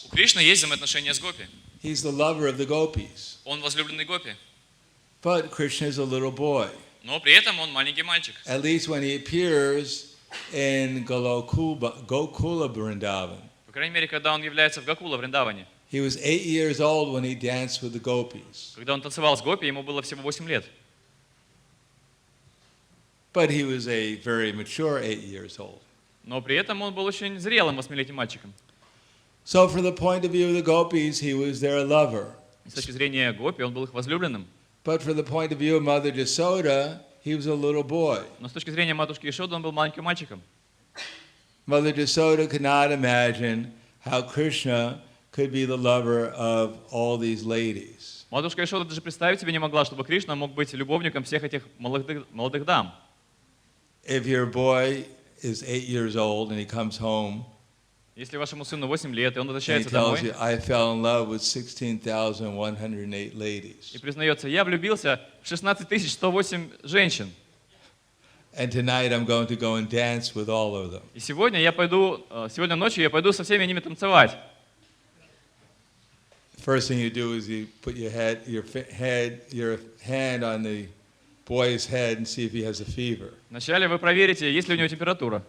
У Кришны есть взаимоотношения с гопи. He's the lover of the gopis. Он возлюбленный гопи. But Krishna is a little boy. Но при этом он маленький мальчик. At least when he appears in Gokula Vrindavan. По крайней мере, когда он является в Гокула, Вриндаване. He was 8 years old when he danced with the gopis. Когда он танцевал с гопи, ему было всего 8 лет. But he was a very mature 8 years old. Но при этом он был очень зрелым 8-летним мальчиком. So from the point of view of the gopis, he was their lover. С точки зрения гопи, он был их возлюбленным. But from the point of view of Mother Yasoda, he was a little boy. Но с точки зрения матушки Яшоды, он был маленьким мальчиком. Mother Yasoda could not imagine how Krishna could be the lover of all these ladies. Матушка Яшода даже представить себе не могла, чтобы Кришна мог быть любовником всех этих молодых дам. If your boy is 8 years old and he comes home, если вашему сыну 8 лет, и он and he возвращается tells домой you, I fell in love with 16,108 ladies. и признается, я влюбился в 16108 женщин. And tonight I'm going to go and dance with all of them. И сегодня ночью я пойду со всеми ними танцевать. First thing you do is you put your hand on the boy's head and see if he has a fever. Вначале вы проверите, есть ли у него температура.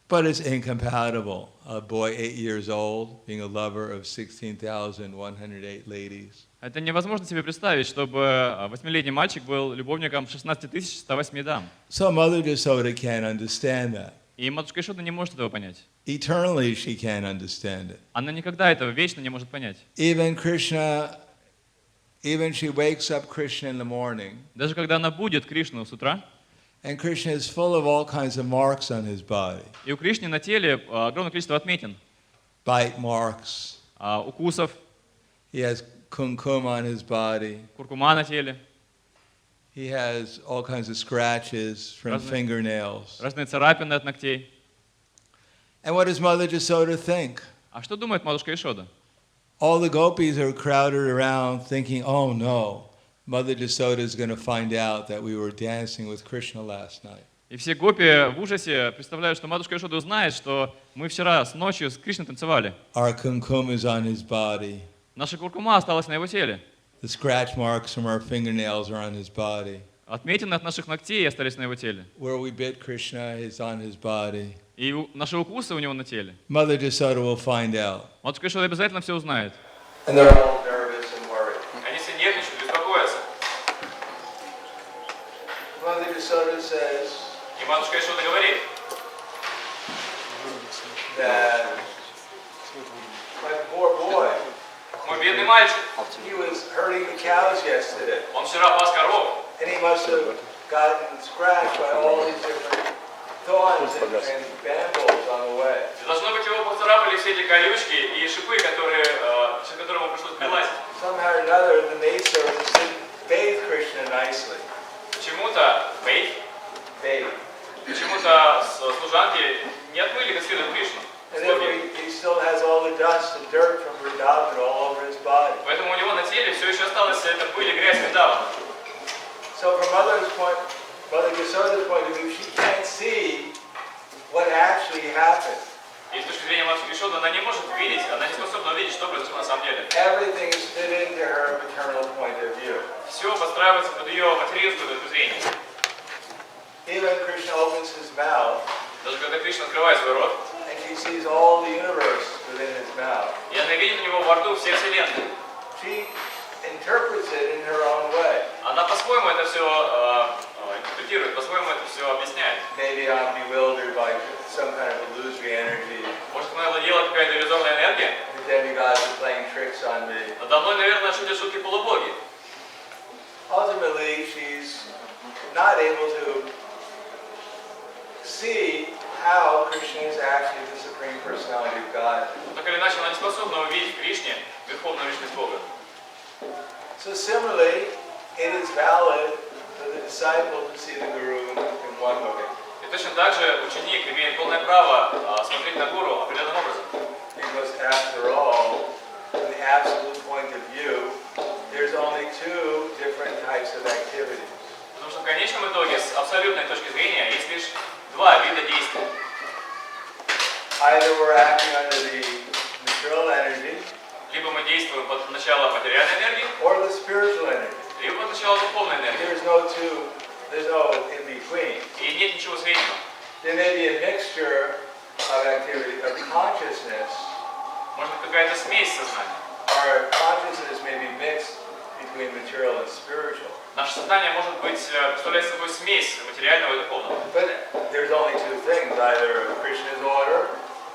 But it's incompatible. A boy 8 years old being a lover of 16,108 ladies. Это невозможно себе представить, чтобы 8-летний мальчик был любовником 16108 дам. So Mother Yasoda can't understand that. И матушка Яшода не может этого понять. Eternally she can't understand it. Она никогда этого вечно не может понять. Even she wakes up Krishna in the morning. Даже когда она будет Кришну с утра, and Krishna is full of all kinds of marks on his body. И у Кришны на теле огромное количество отметин. Bite marks. Укусов. He has kumkum on his body. Куркума на теле. He has all kinds of scratches from fingernails. Разные царапины от ногтей. And what does Mother Yasoda think? А что думает матушка Яшода? All the gopis are crowded around thinking, oh no, Mother Yasoda is going to find out that we were dancing with Krishna last night. И все гопи в ужасе представляют, что матушка Яшода узнает, что мы вчера ночью с Кришной танцевали. Our kumkum is on his body. Наша куркума осталась на его теле. The scratch marks from our fingernails are on his body. Отметины от наших ногтей остались на его теле. Where we bit Krishna is on his body. И наши укусы у него на теле. Mother Yasoda will find out. Матушка Яшода обязательно все узнает. And they're all nervous and worried. Они все нервничают, беспокоятся. Mother Yasoda says. И матушка Яшода говорит. That my poor boy. Мой бедный мальчик. He was herding the cows yesterday. Он вчера пас коров. And he must have gotten scratched by all these different thorns and bamboos on the way. Должно быть, его поцарапали все эти колючки и шипы, через которые ему пришлось прилазить. Somehow or another, the maid servants didn't bathe Krishna nicely. Почему-то Почему-то служанки не отмыли как следует Кришну. And he still has all the dust and dirt from Vrindavan all over his body. Поэтому у него на теле все еще осталась эта пыль и грязь Вриндавана. So from Mother Yasoda's point of view, she can't see what actually happened. И с точки зрения матушки Яшоды она не может видеть, она не способна увидеть, что произошло на самом деле. Everything is fit into her maternal point of view. Все подстраивается под ее материнскую точку зрения. Even Krishna opens his mouth. Даже когда Кришна открывает свой рот, and she sees all the universe within his mouth. И она видит у него во рту все вселенные. She interprets it in her own way. Она по-своему это все интерпретирует, по-своему это все объясняет. Maybe I'm bewildered by some kind of illusory energy. Может, она владела какая-то иллюзорная энергия? The demigods are playing tricks on me. Надо мной, наверное, шутят шутки полубоги. Ultimately, she's not able to see how Krishna is actually the Supreme Personality of God. Так или иначе, она не способна увидеть в Кришне верховную личность Бога. So similarly, it is valid for the disciple to see the Guru in one way. И точно так же ученик имеет полное право смотреть на Гуру определенным образом. Because after all, from the absolute point of view, there's only two different types of activities. Потому что в конечном итоге, с абсолютной точки зрения, есть лишь два вида действий. Either we're acting under the material energy, Либо мы действуем под начало материальной энергии, or the spiritual energy. либо под начало духовной энергии. There's no in between. И нет ничего среднего. There may be a mixture of activity, of consciousness. Может быть какая-то смесь сознания. Our consciousness may be mixed between material and spiritual. Наше сознание может быть представлять собой смесь материального и духовного. But there's only two things, either Krishna's order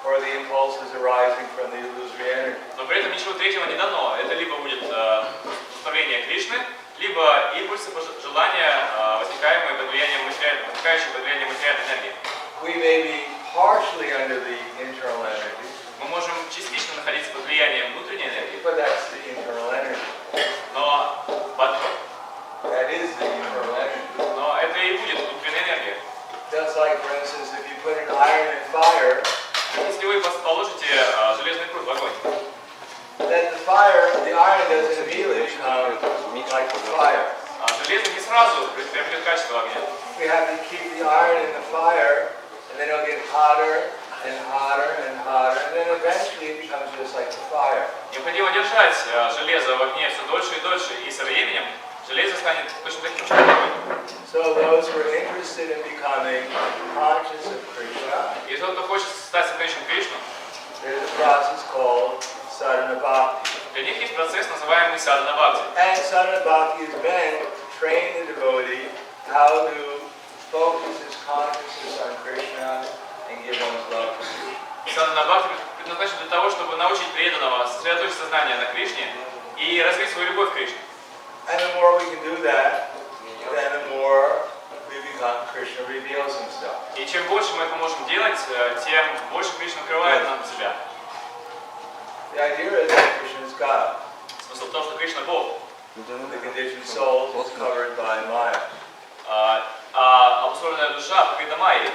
or the impulses arising from the illusory energy. Но при этом ничего третьего не дано. Это либо будет представление Кришны, либо импульсы желания, возникающие под влиянием материальной энергии. We may be partially under the internal energy, Мы можем частично находиться под влиянием внутренней энергии, but that's the internal energy. но That is the internal energy. это и будет внутренняя энергия. Just like, for instance, if you put an iron in fire, Если вы положите железный пруд в огонь, then the iron doesn't immediately become like the fire. Железо не сразу приобретет качество огня. We have to keep the iron in the fire, and then it'll get hotter and hotter and hotter, and then eventually it becomes just like the fire. Необходимо держать железо в огне все дольше и дольше, и со временем железо станет точно таким же, как огонь. So those who are interested in becoming conscious of Krishna, И тот, кто хочет стать соответствующим Кришну, there's a process called sadhana bhakti. для них есть процесс, называемый садхана бхакти. And sadhana bhakti is meant to train the devotee how to focus his consciousness on Krishna and give one's love to Krishna. Садхана бхакти предназначен для того, чтобы научить преданного сосредоточить сознание на Кришне и развить свою любовь к Кришне. And the more we can do that, then the more we become Krishna reveals himself. И чем больше мы это можем делать, тем больше Кришна открывает нам себя. The idea is that Krishna is God. Смысл в том, что Кришна Бог, The conditioned soul is covered by Maya. обусловленная душа покрыта майей.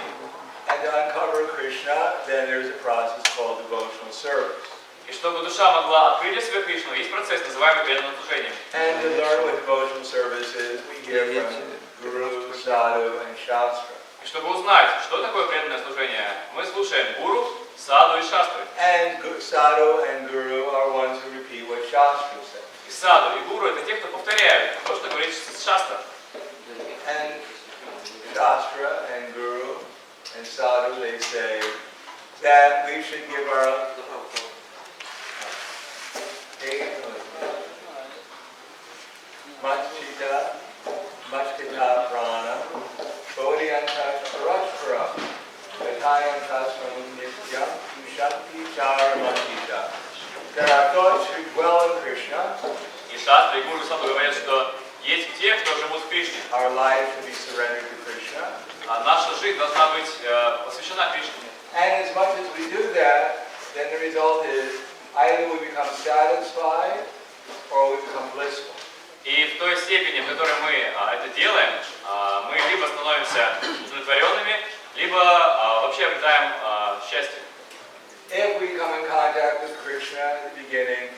And to uncover Krishna, then there's a process called devotional service. И чтобы душа могла открыть для себя Кришну, есть процесс, называемый преданным служением. And to learn what devotional service is, we hear from Guru, Sadhu, and Shastra. И чтобы узнать, что такое преданное служение, мы слушаем Гуру, Саду и Шастры. And Sadhu and Guru are ones who repeat what Shastra says. И Саду, и Гуру — это те, кто повторяют то, что говорит Шастра. And Shastra and Guru and Sadhu, they say that we should give our Machita, Machita Prana, Bodhiyanta Parashparam, Vatayam Tasram Nityam, Shakti Chara Machita. That our thoughts should dwell in Krishna. И Шастры, и Гуру, и Саду говорят, что есть те, кто живут в Кришне. Our life should be surrendered to Krishna. А наша жизнь должна быть посвящена Кришне. And as much as we do that, then the result is either we become satisfied or we become blissful. И в той степени, в которой мы это делаем, мы либо становимся удовлетворенными, либо вообще обретаем счастье. If we come in contact with Krishna at the beginning,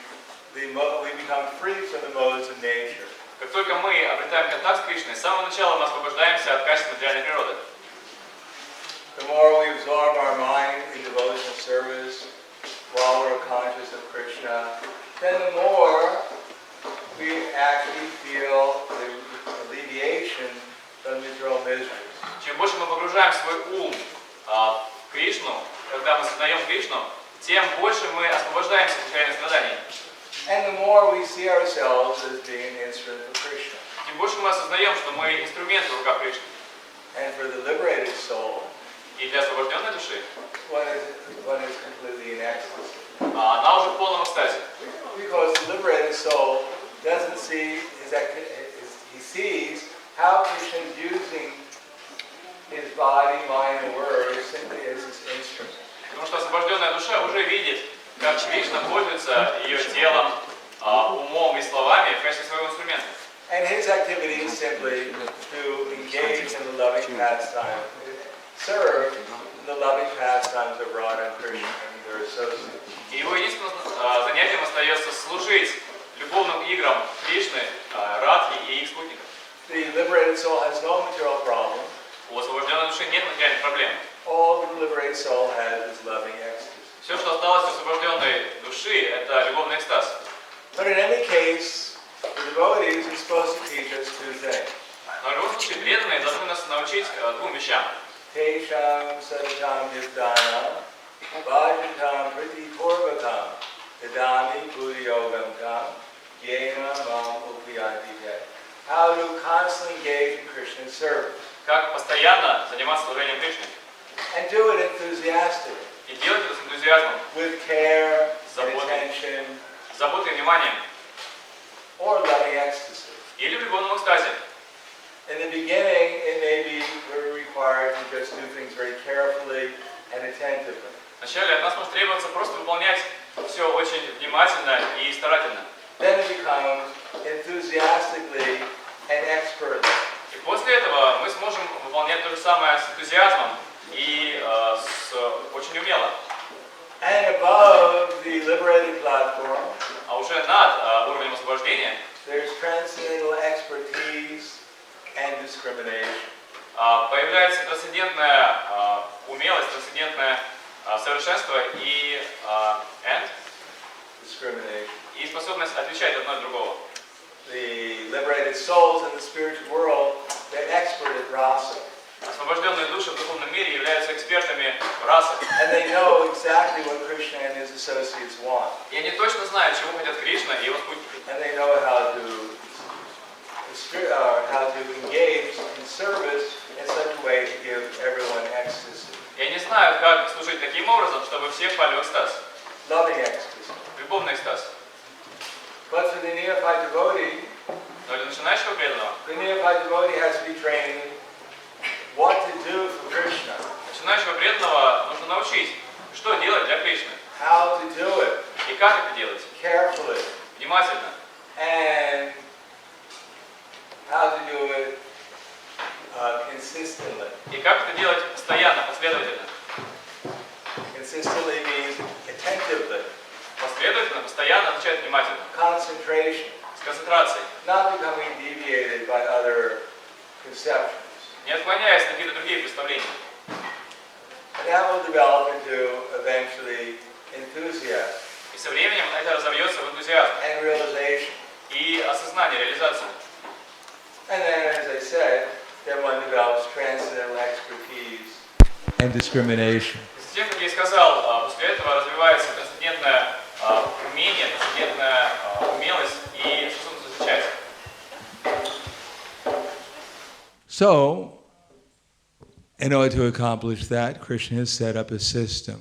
we become free from the modes of nature. Как только мы обретаем контакт с Кришной, с самого начала мы освобождаемся от качеств материальной природы. The more we absorb our mind in devotional service while we're conscious of Krishna, then the more we actually feel the alleviation from material miseries. Чем больше мы погружаем свой ум в Кришну, когда мы сознаем Кришну, тем больше мы освобождаемся от материальных страданий. And the more we see ourselves as being an instrument of Krishna. Тем больше мы осознаем, что мы инструмент в руках Кришны. And for the liberated soul, И для освобожденной души one is completely in ecstasy. она уже в полном экстазе. Because the liberated soul doesn't see he sees how Krishna is using his body, mind, and words simply as his instrument. Потому что освобожденная душа уже видит, как Кришна пользуется ее телом, умом и словами в качестве своего инструмента. And his activity is simply to engage in the loving pastime, serve the loving pastimes of Radha and Krishna and their associates. И его единственным занятием остается служить любовным играм Кришны, Радхи и их спутников. The liberated soul has no material problem. У освобожденной души нет материальных проблем. All the liberated soul has is loving ecstasy. души – это любовный экстаз. But in any case, the devotees are supposed to teach us two things. Но в любом случае преданные должны нас научить двум вещам. Tesham sadatam yudana, vajatam priti purvakam, idami buddhiyogam kam, yena mam upiyadite. How to constantly engage in Krishna's service. Как постоянно заниматься служением Кришны. And do it enthusiastically. И делать это с энтузиазмом. With care, and attention, заботой и вниманием. Or loving ecstasy. Или в любовном экстазе. In the beginning, it may be very required to just do things very carefully and attentively. Вначале от нас может требоваться просто выполнять все очень внимательно и старательно. Then it becomes enthusiastically and expertly. И после этого мы сможем выполнять то же самое с энтузиазмом и очень умело. And above the liberated platform, А уже над уровнем освобождения there's transcendental expertise and discrimination. Появляется трансцендентная умелость, трансцендентное совершенство и Discrimination. и способность отличать одно от другого. The liberated souls in the spiritual world, they're expert at rasa. Освобожденные души в духовном мире являются экспертами в расах. And they know exactly what Krishna and his associates want. И они точно знают, чего хотят Кришна и его спутники. And they know how to engage in service in such a way to give everyone ecstasy. И они знают, как служить таким образом, чтобы все впали в экстаз. Loving ecstasy. Любовный экстаз. But for the neophyte devotee, Но для начинающего преданного, the neophyte devotee has to be trained what to do for Krishna. Начинающего преданного нужно научить, что делать для Кришны. How to do it. И как это делать. Carefully. Внимательно. And how to do it consistently. И как это делать постоянно, последовательно. Consistently means attentively. Последовательно, постоянно означает внимательно. Concentration. С концентрацией. Not becoming deviated by other conceptions. Не отклоняясь на какие-то другие представления. And that will develop into eventually enthusiasm. И со временем это разовьется в энтузиазм. And realization. И осознание, реализацию. And then, as I said, then one develops transcendental expertise and discrimination. Затем, как я и сказал, после этого развивается трансцендентное умение, трансцендентная умелость и способность отличать. So, in order to accomplish that, Krishna has set up a system.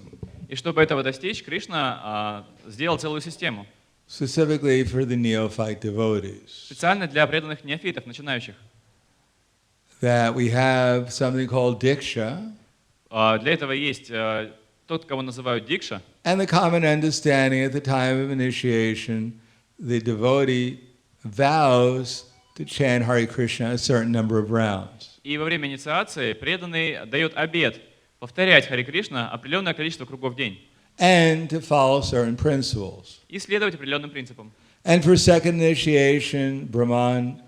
И чтобы этого достичь, Кришна сделал целую систему. Specifically for the neophyte devotees. Специально для преданных неофитов, начинающих. That we have something called diksha. Для этого есть тот, кого называют дикша. And the common understanding at the time of initiation, the devotee vows to chant Hare Krishna a certain number of rounds. И во время инициации преданный дает обет повторять Харе Кришна определенное количество кругов в день. And to follow certain principles. И следовать определенным принципам. And for second initiation, Brahman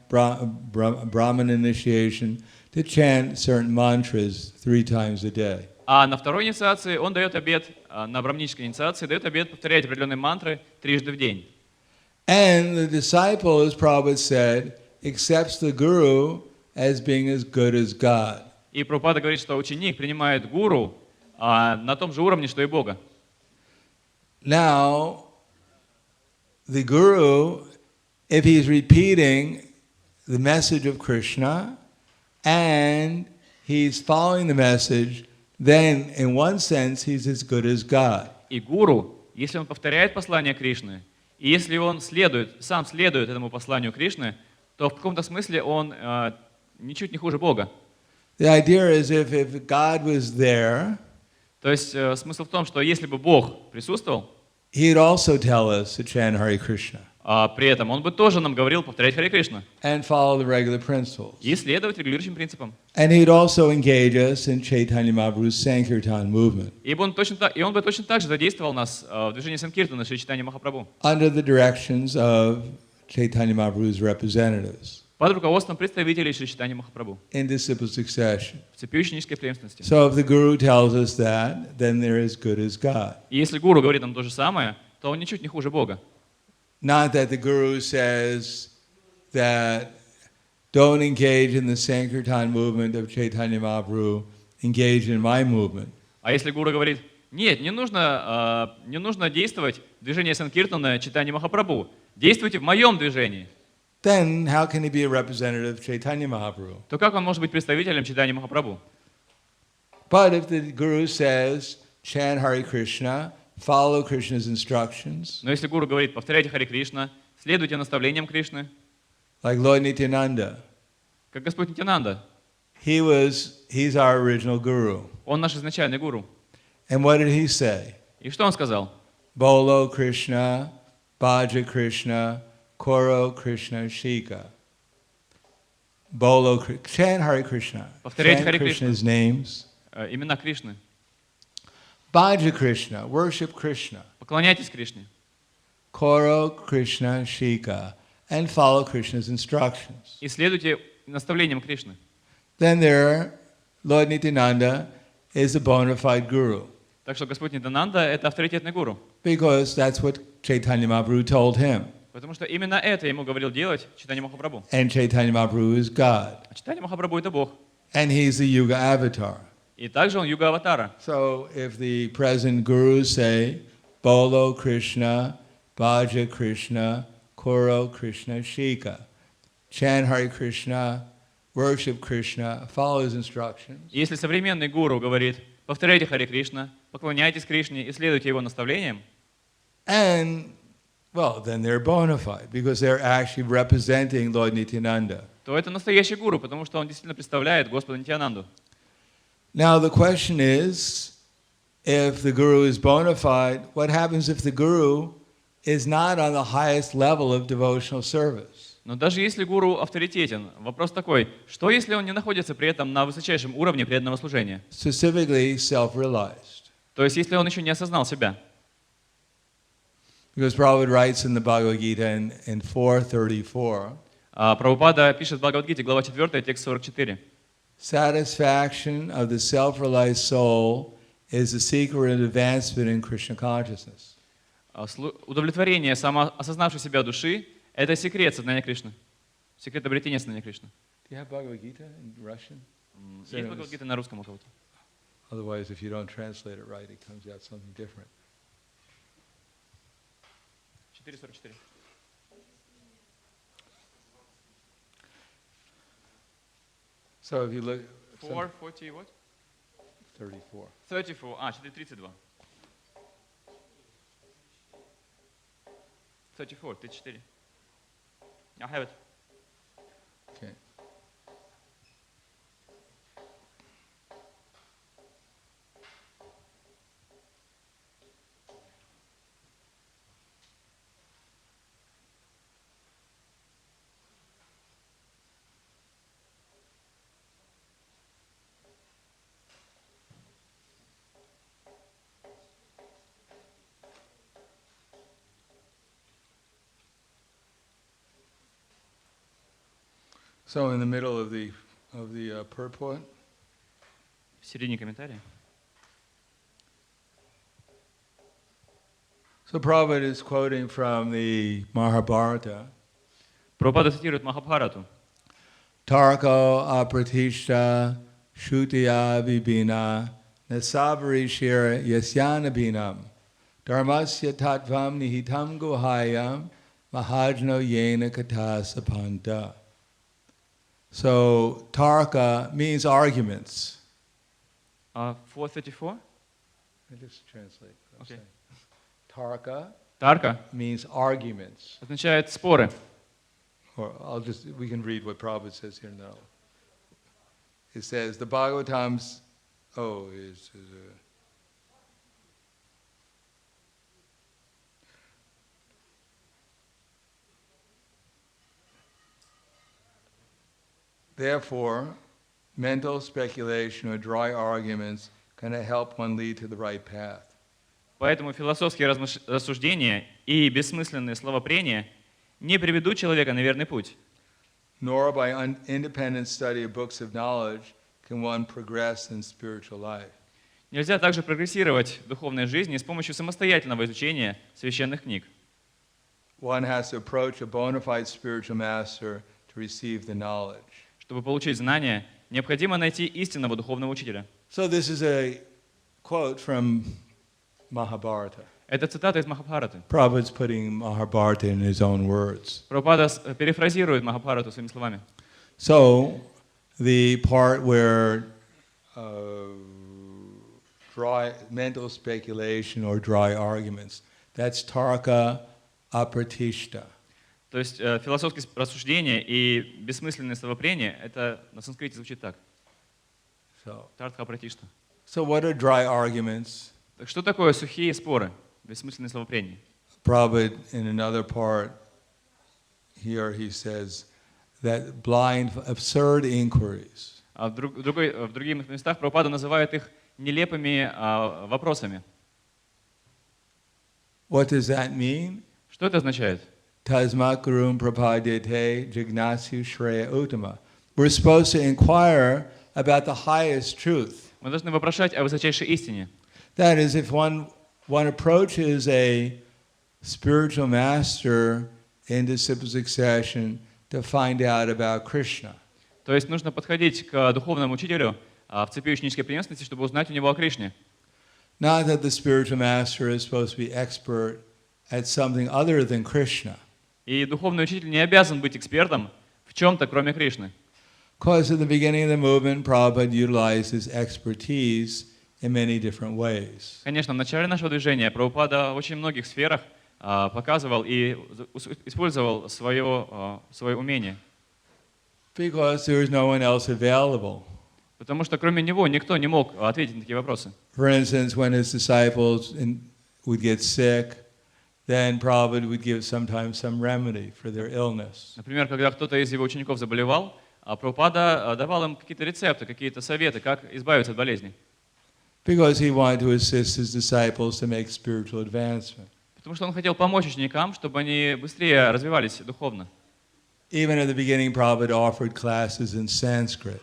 initiation, to chant certain mantras 3 times a day. А на второй инициации он дает обет, на брамнической инициации дает обет повторять определенные мантры 3 в день. And the disciple, as Prabhupada said, accepts the Guru as being as good as God. И Прабхупада говорит, что ученик принимает гуру на том же уровне, что и Бога. Now, the Guru, if he's repeating the message of Krishna and he's following the message, then in one sense he's as good as God. И гуру, если он повторяет послание Кришны, и если он сам следует этому посланию Кришны, то в каком-то смысле он ничуть не хуже Бога. The idea is if God was there, то есть смысл в том, что если бы Бог присутствовал, He'd also tell us to chant Hare Krishna. При этом он бы тоже нам говорил повторять Харе Кришна. And follow the regular principles. И следовать регулирующим принципам. And he'd also engage us in Chaitanya Mahaprabhu's Sankirtan movement. И он бы точно так же задействовал нас в движении Санкиртана Шри Чайтаньи Махапрабху. Under the directions of Chaitanya Mahaprabhu's representatives. Под руководством представителей Шри Чайтаньи Махапрабху. In disciple succession. В цепи ученической преемственности. So if the Guru tells us that, then they're as good as God. И если гуру говорит нам то же самое, то он ничуть не хуже Бога. Not that the Guru says that don't engage in the Sankirtan movement of Chaitanya Mahaprabhu, engage in my movement. А если Гуру говорит, нет, не нужно действовать в движении Санкиртана Чайтаньи Махапрабху, действуйте в моем движении, Then how can he be a representative of Chaitanya Mahaprabhu? то как он может быть представителем Чайтаньи Махапрабху? But if the Guru says, chant Hare Krishna, follow Krishna's instructions, Но если Гуру говорит, повторяйте Харе Кришна, следуйте наставлениям Кришны, like Lord Nityananda, как Господь Нитянанда, he's our original Guru. он наш изначальный Гуру. And what did he say? И что он сказал? Bolo Krishna, Bhaja Krishna, Koro Krishna Shika. Bolo Krishna, chant Hare Krishna. Повторяйте Chant Харе Кришна. Krishna's names. Имена Кришны. Bhaja Krishna, worship Krishna. Поклоняйтесь Кришне. Koro Krishna Shika. And follow Krishna's instructions. И следуйте наставлениям Кришны. Then there, Lord Nityananda is a bona fide Guru. Так что Господь Нитянанда — это авторитетный Гуру. Because that's what Chaitanya Mahaprabhu told him. Потому что именно это ему говорил делать Чайтанья Махапрабху. And Chaitanya Mahaprabhu is God. А Чайтанья Махапрабху — это Бог. And he's the Yuga avatar. И также он Юга-аватара. So if the present gurus say, Bolo Krishna, Bhaja Krishna, Koro Krishna Shika, chant Hare Krishna, worship Krishna, follow his instructions. И если современный гуру говорит, повторяйте Харе Кришна, поклоняйтесь Кришне и следуйте его наставлениям, And, well, then they're bona fide because they're actually representing Lord Nityananda. то это настоящий гуру, потому что он действительно представляет Господа Нитьянанду. Now the question is, if the guru is bona fide, what happens if the guru is not on the highest level of devotional service? Но даже если гуру авторитетен, вопрос такой, что если он не находится при этом на высочайшем уровне преданного служения? Specifically self-realized. То есть если он еще не осознал себя. Because Prabhupada writes in the Bhagavad Gita in 4:34, Прабхупада пишет в Бхагавад-гите, глава 4, текст 44. satisfaction of the self-realized soul is the secret of advancement in Krishna consciousness. Удовлетворение самоосознавшей себя души — это секрет сознания Кришны. Секрет обретения сознания Кришны. Do you have Bhagavad Gita in Russian? Есть Бхагавад-гита на русском у кого-то? Otherwise, if you don't translate it right, it comes out something different. 4:44. So if you look... 4:40 what? 34. 34, 4:32. 34, 34. I have it. Okay. So in the middle of the purport, В середине комментария. so Prabhupada is quoting from the Mahabharata. Прабхупада цитирует Махабхарату. Tarko apratishta shutiya vibhina nasabari shira yasyana binam dharmasya tattvam nihitam guhayam mahajno yena katha sapanta. So tarka means arguments. 4:34. I just translate what I'm Okay. saying. Tarka Тарка means arguments. означает споры. Or we can read what Prabhupada says here now. It says, the Bhagavatam's, therefore, mental speculation or dry arguments can help one lead to the right path. Поэтому философские рассуждения и бессмысленные словопрения не приведут человека на верный путь. Nor by independent study of books of knowledge can one progress in spiritual life. Нельзя также прогрессировать в духовной жизни с помощью самостоятельного изучения священных книг. One has to approach a bona fide spiritual master to receive the knowledge. Чтобы получить знания, необходимо найти истинного духовного учителя. So this is a quote from Mahabharata. Это цитата из Махабхараты. Prabhupada's putting Mahabharata in his own words. Прабхупада перефразирует Махабхарату своими словами. So the part where dry mental speculation or dry arguments, that's tarka apratishta. То есть философские рассуждения и бессмысленное словопрение, это на санскрите звучит так. Тартха апратишта. So what are dry arguments? Так что такое сухие споры, бессмысленное словопрение? Prabhupada, in another part here, he says that blind, absurd inquiries. А в других местах Прабхупада называет их нелепыми вопросами. What does that mean? Что это означает? Tasmat gurum prapadete jignasyu shreya uttama. We're supposed to inquire about the highest truth. Мы должны вопрошать о высочайшей истине. That is, if one approaches a spiritual master in disciple succession to find out about Krishna. То есть нужно подходить к духовному учителю в цепи ученической преемственности, чтобы узнать у него о Кришне. Not that the spiritual master is supposed to be expert at something other than Krishna. И духовный учитель не обязан быть экспертом в чем-то, кроме Кришны. Because at the beginning of the movement, Prabhupada utilized his expertise in many different ways. Конечно, в начале нашего движения Прабхупада в очень многих сферах показывал и использовал свое умение. Because there was no one else available. Потому что кроме него никто не мог ответить на такие вопросы. For instance, when his disciples would get sick, then Prabhupada would give sometimes some remedy for their illness. Например, когда кто-то из его учеников заболевал, Прабхупада давал им какие-то рецепты, какие-то советы, как избавиться от болезни. Because he wanted to assist his disciples to make spiritual advancement. Потому что он хотел помочь ученикам, чтобы они быстрее развивались духовно. Even at the beginning, Prabhupada offered classes in Sanskrit.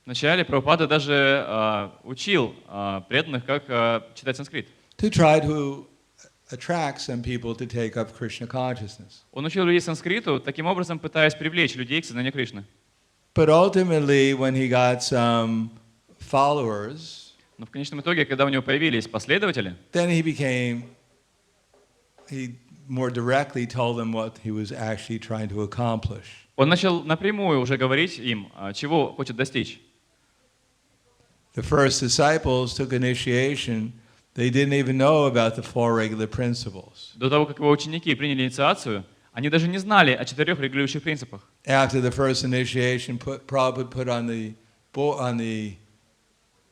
Вначале Прабхупада даже учил преданных, как читать санскрит. To try to attract some people to take up Krishna consciousness. Он учил людей санскриту, таким образом пытаясь привлечь людей к сознанию Кришны. But ultimately, when he got some followers, Но в конечном итоге, когда у него появились последователи, then he more directly told them what he was actually trying to accomplish. он начал напрямую уже говорить им, чего хочет достичь. The first disciples took initiation. They didn't even know about the four regular principles. До того, как его ученики приняли инициацию, они даже не знали о 4 регулирующих принципах. After the first initiation, Prabhupada put on the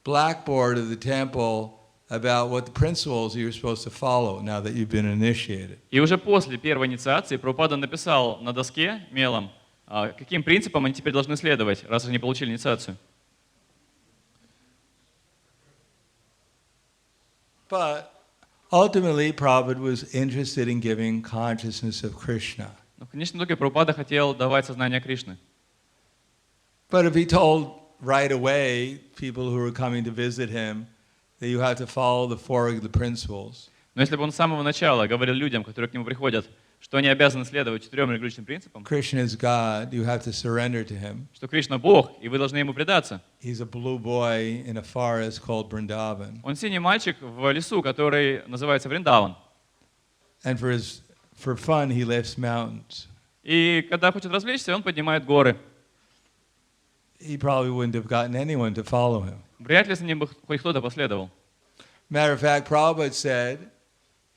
blackboard of the temple about what the principles you're supposed to follow now that you've been initiated. И уже после первой инициации Прабхупада написал на доске мелом, каким принципам они теперь должны следовать, раз они получили инициацию. But ultimately, Prabhupada was interested in giving consciousness of Krishna. Но в конечном итоге Прабхупада хотел давать сознание Кришны. But if he told right away people who were coming to visit him that you have to follow the four regular principles, Но если бы он с самого начала говорил людям, которые к нему приходят, что они обязаны следовать 4 регулирующим принципам, Krishna is God, you have to surrender to him. что Кришна Бог, и вы должны ему предаться. He's a blue boy in a forest called Vrindavan. Он синий мальчик в лесу, который называется Вриндаван. And for fun, he lifts mountains. И когда хочет развлечься, он поднимает горы. He probably wouldn't have gotten anyone to follow him. Вряд ли за ним бы хоть кто-то последовал. Matter of fact, Prabhupada said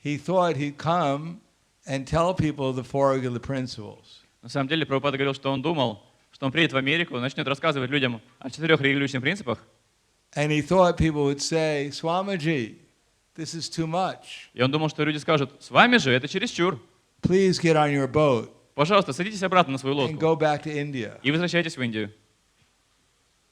he thought he'd come and tell people the four regular principles. На самом деле, Прабхупада говорил, что он думал, что он приедет в Америку, начнет рассказывать людям о 4 регулирующих принципах. And he thought people would say, Swamiji, this is too much. И он думал, что люди скажут: с вами же это чересчур. Please get on your boat Пожалуйста, садитесь обратно на свою and лодку go back to India. и возвращайтесь в Индию.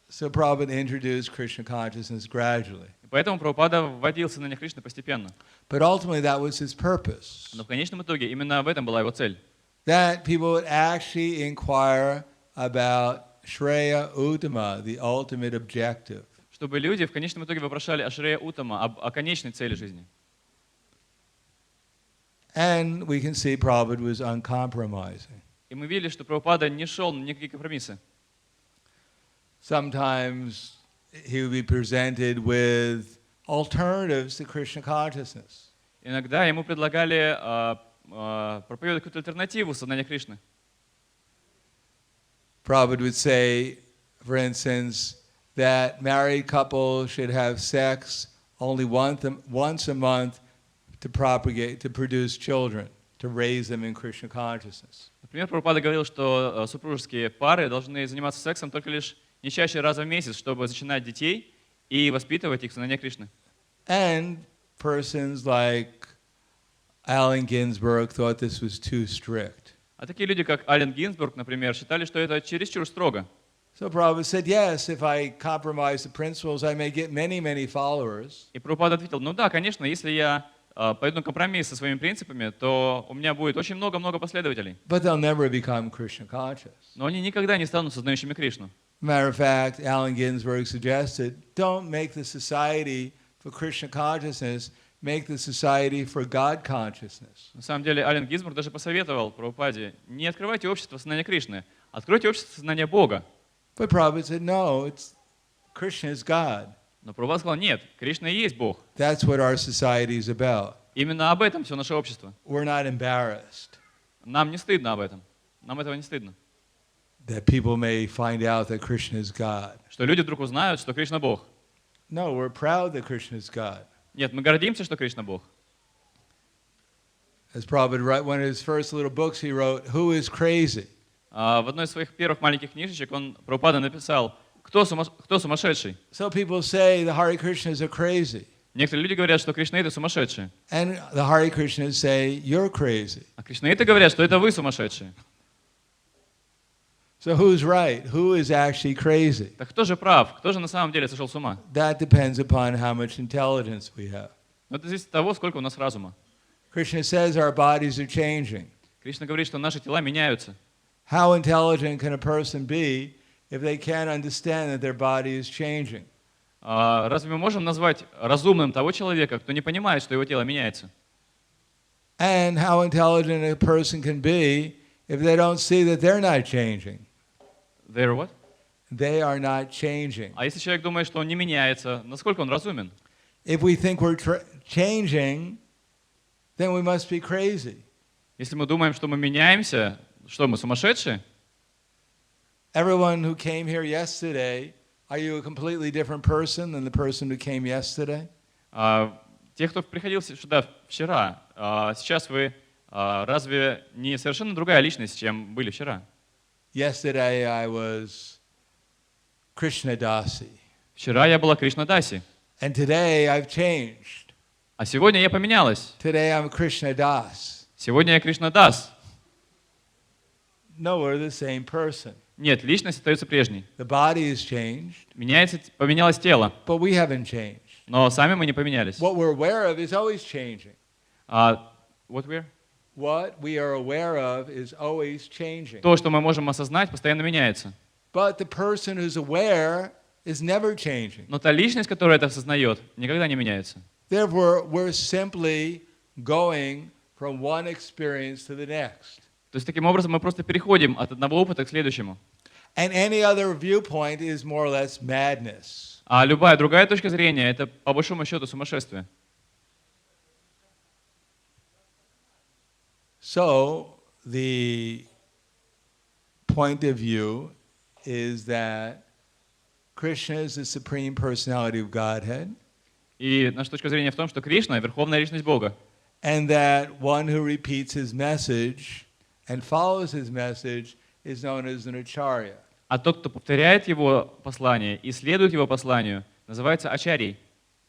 So Prabhupada introduced Krishna consciousness gradually. Поэтому Прабхупада вводил сознание Кришны постепенно. But ultimately that was his purpose. Но в конечном итоге именно в этом была его цель. That people would actually inquire about Shreya Uttama, the ultimate objective. чтобы люди в конечном итоге вопрошали Ашрея Утама о конечной цели жизни. And we can see Prabhupada was uncompromising. И мы видели, что Прабхупада не шел на никакие компромиссы. Sometimes he would be presented with alternatives to Krishna consciousness. Иногда ему предлагали проповедовать какую-то альтернативу сознания Кришны. Prabhupada would say, for instance, that married couples should have sex only once a month to produce children, to raise them in Krishna consciousness. Например, Прабхупада говорил, что супружеские пары должны заниматься сексом только лишь не чаще раза в месяц, чтобы зачинать детей и воспитывать их в сознании Кришны. And persons like Allen Ginsberg thought this was too strict. А такие люди, как Аллен Гинзбург, например, считали, что это чересчур строго. So Prabhupada said, yes, if I compromise the principles, I may get many, many followers. И Прабхупада ответил, ну да, конечно, если я пойду на компромисс со своими принципами, то у меня будет очень много-много последователей. But they'll never become Krishna conscious. Но они никогда не станут сознающими Кришну. Matter of fact, Allen Ginsberg suggested, don't make the society for Krishna consciousness, make the society for God consciousness. На самом деле, Аллен Гинзбург даже посоветовал Прабхупаде, не открывайте общество сознания Кришны, откройте общество сознания Бога. But Prabhupada said, no, Krishna is God. Но Прабхупада сказал, нет, Кришна и есть Бог. That's what our society is about. Именно об этом все наше общество. We're not embarrassed Нам не стыдно об этом. Нам этого не стыдно. that people may find out that Krishna is God. Что люди вдруг узнают, что Кришна Бог. No, we're proud that Krishna is God. Нет, мы гордимся, что Кришна Бог. As Prabhupada wrote, one of his first little books he wrote, Who is crazy? В одной из своих первых маленьких книжечек Прабхупада написал, кто сумасшедший. So people say the Hare Krishnas are crazy. Некоторые люди говорят, что кришнаиты сумасшедшие. And the Hare Krishnas say, you're crazy. А кришнаиты говорят, что это вы сумасшедшие. So who's right? Who is actually crazy? Так кто же прав? Кто же на самом деле сошел с ума? That depends upon how much intelligence we have. Но это зависит от того, сколько у нас разума. Krishna says our bodies are changing. Кришна говорит, что наши тела меняются. How intelligent can a person be if they can't understand that their body is changing? Разве мы можем назвать разумным того человека, кто не понимает, что его тело меняется? And how intelligent a person can be if they don't see that they're not changing? They're what? They are not changing. А если человек думает, что он не меняется, насколько он разумен? If we think we're changing, then we must be crazy. Если мы думаем, что мы меняемся, что мы сумасшедшие? Everyone who came here yesterday, are you a completely different person than the person who came yesterday? Те, кто приходил сюда вчера, сейчас вы разве не совершенно другая личность, чем были вчера? Yesterday I was Krishna Dasi. Вчера я была Кришнадаси, And today I've changed. а сегодня я поменялась. Today I'm Krishna Das. Сегодня я Кришнадас. No, we're the same person. Нет, личность остается прежней. The body has changed, Поменялось тело, but we haven't changed. но сами мы не поменялись. What we're aware of is always changing. What we're? What we are aware of is always changing. То, что мы можем осознать, постоянно меняется. But the person who's aware is never changing. Но та личность, которая это осознает, никогда не меняется. Therefore, we're simply going from one experience to the next. То есть таким образом мы просто переходим от одного опыта к следующему. And any other viewpoint is more or less madness. А любая другая точка зрения — это по большому счету сумасшествие. So, the point of view is that Krishna is the supreme personality of Godhead. И наша точка зрения в том, что Кришна — верховная личность Бога. And that one who repeats his message and follows his message is known as an acharya. А тот, кто повторяет его послание и следует его посланию, называется ачарьей.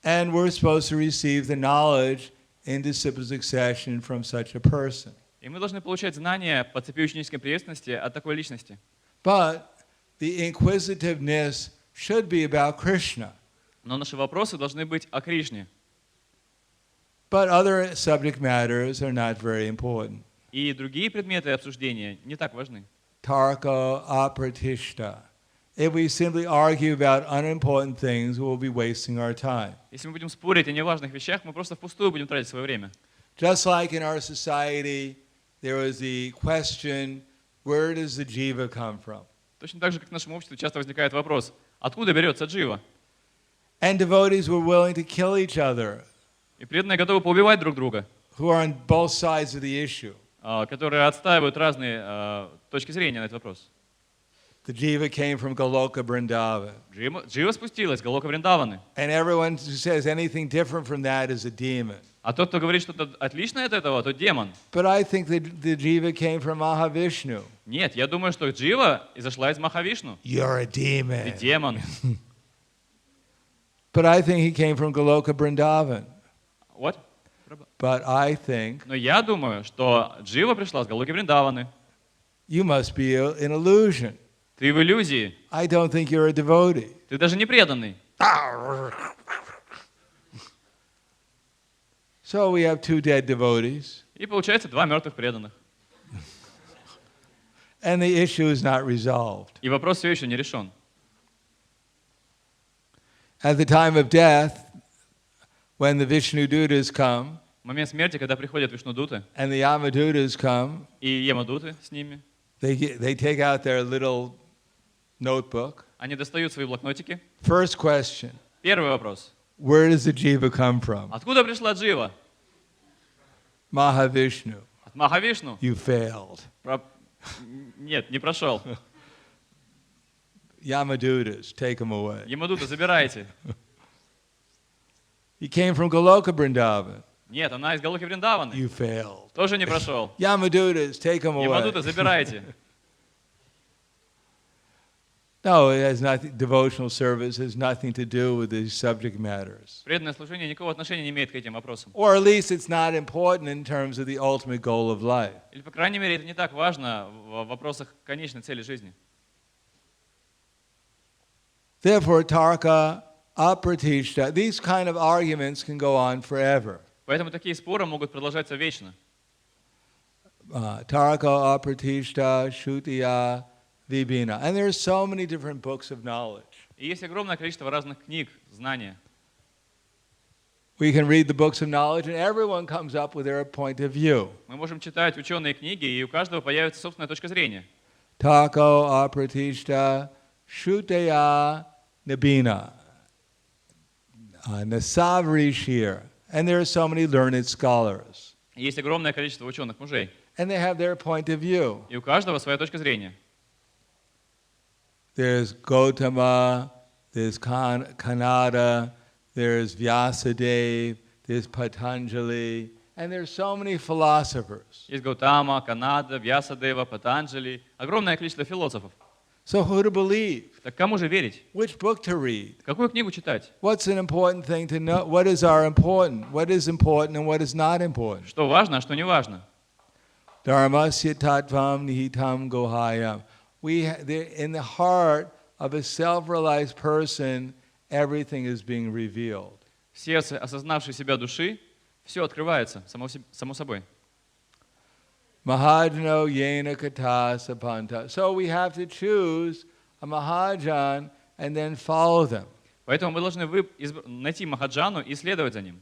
And we're supposed to receive the knowledge in disciple succession from such a person. И мы должны получать знания по цепи ученической преемственности от такой личности. But the inquisitiveness should be about Krishna. Но наши вопросы должны быть о Кришне. But other subject matters are not very important. И другие предметы обсуждения не так важны. Tarka apratishta. If we simply argue about unimportant things, we'll be wasting our time. Если мы будем спорить о неважных вещах, мы просто впустую будем тратить свое время. Just like in our society, there was the question, where does the jiva come from? Точно так же, как в нашем обществе часто возникает вопрос, откуда берется джива? And devotees were willing to kill each other, И преданные готовы поубивать друг друга, who are on both sides of the issue. которые отстаивают разные точки зрения на этот вопрос. The jiva came from Goloka Vrindavan. Джива спустилась, Галока Вриндаваны. And everyone who says anything different from that is a demon. А тот, кто говорит что-то отличное от этого, тот демон. But I think that the jiva came from Mahavishnu. Нет, я думаю, что джива изошла из Махавишну. You're a Ты demon. демон. But I think he came from Goloka Vrindavan. Вот. But I think Но я думаю, что джива пришла с Галоки Вриндаваны. you must be an illusion. Ты в иллюзии. I don't think you're a devotee. Ты даже не преданный. So we have two dead devotees, И получается два мертвых преданных. and the issue is not resolved. И вопрос все еще не решен. At the time of death, when the Vishnudutas come, В момент смерти, когда приходят Вишнудуты and the Yamadutas come, и Ямадуты с ними, they take out their little notebook. они достают свои блокнотики. First question, Первый вопрос. where does the jiva come from? Откуда пришла джива? Mahavishnu. От Махавишну? You failed. Нет, не прошел. Yamadutas, take them away. Ямадута забирайте. He came from Goloka Vrindavan. Нет, она из Галоки Вриндаваны. You failed. Тоже не прошел. Yamadutas, take them away. Ямадута забирайте. No, it has nothing. Devotional service has nothing to do with these subject matters. Преданное служение никакого отношения не имеет к этим вопросам. Or at least it's not important in terms of the ultimate goal of life. Или, по крайней мере, это не так важно в вопросах конечной цели жизни. Therefore, tarka, apratishta, these kind of arguments can go on forever. Поэтому такие споры могут продолжаться вечно. Tarka, apratishta, shutiya, vibhina. And there are so many different books of knowledge. И есть огромное количество разных книг, знания. We can read the books of knowledge and everyone comes up with their point of view. Мы можем читать ученые книги, и у каждого появится собственная точка зрения. Tako, apratishta, shutiya, nabina. Nasavarishir. And there are so many learned scholars. И есть огромное количество ученых мужей. And they have their point of view. И у каждого своя точка зрения. There's Gautama, there's Kanada, there's Vyasadeva, there's Patanjali, and there's so many philosophers. Есть Гаутама, Канада, Вьясадева, Патанджали. Огромное количество философов. So who to believe? Так кому же верить? Which book to read? Какую книгу читать? What's an important thing to know? What is our important? What is important and what is not important? Что важно, а что не важно? Dharmasya tattvam nihitam gohayam. In the heart of a self-realized person, everything is being revealed. В сердце осознавшей себя души все открывается само собой. Mahajano yena kata sapanta. So we have to choose a mahajan and then follow them. Поэтому мы должны найти махаджану и следовать за ним.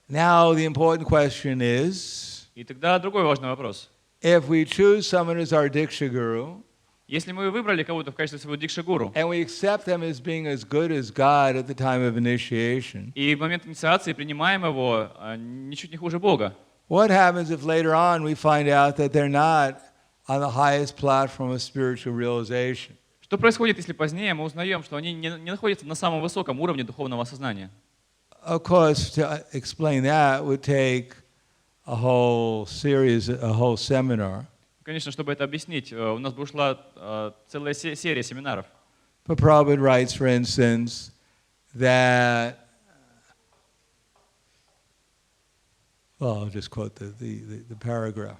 Now the important question is, И тогда другой важный вопрос. if we choose someone as our diksha guru, Если мы выбрали кого-то в качестве своего дикша-гуру, and we accept them as being as good as God at the time of initiation, и в момент инициации принимаем его ничуть не хуже Бога, what happens if later on we find out that they're not on the highest platform of spiritual realization? что происходит, если позднее мы узнаем, что они не находятся на самом высоком уровне духовного осознания? Of course, to explain that would take a whole series, a whole seminar. Конечно, чтобы это объяснить, у нас бы ушла целая серия семинаров. But Prabhupada writes, for instance, that, well, I'll just quote the paragraph.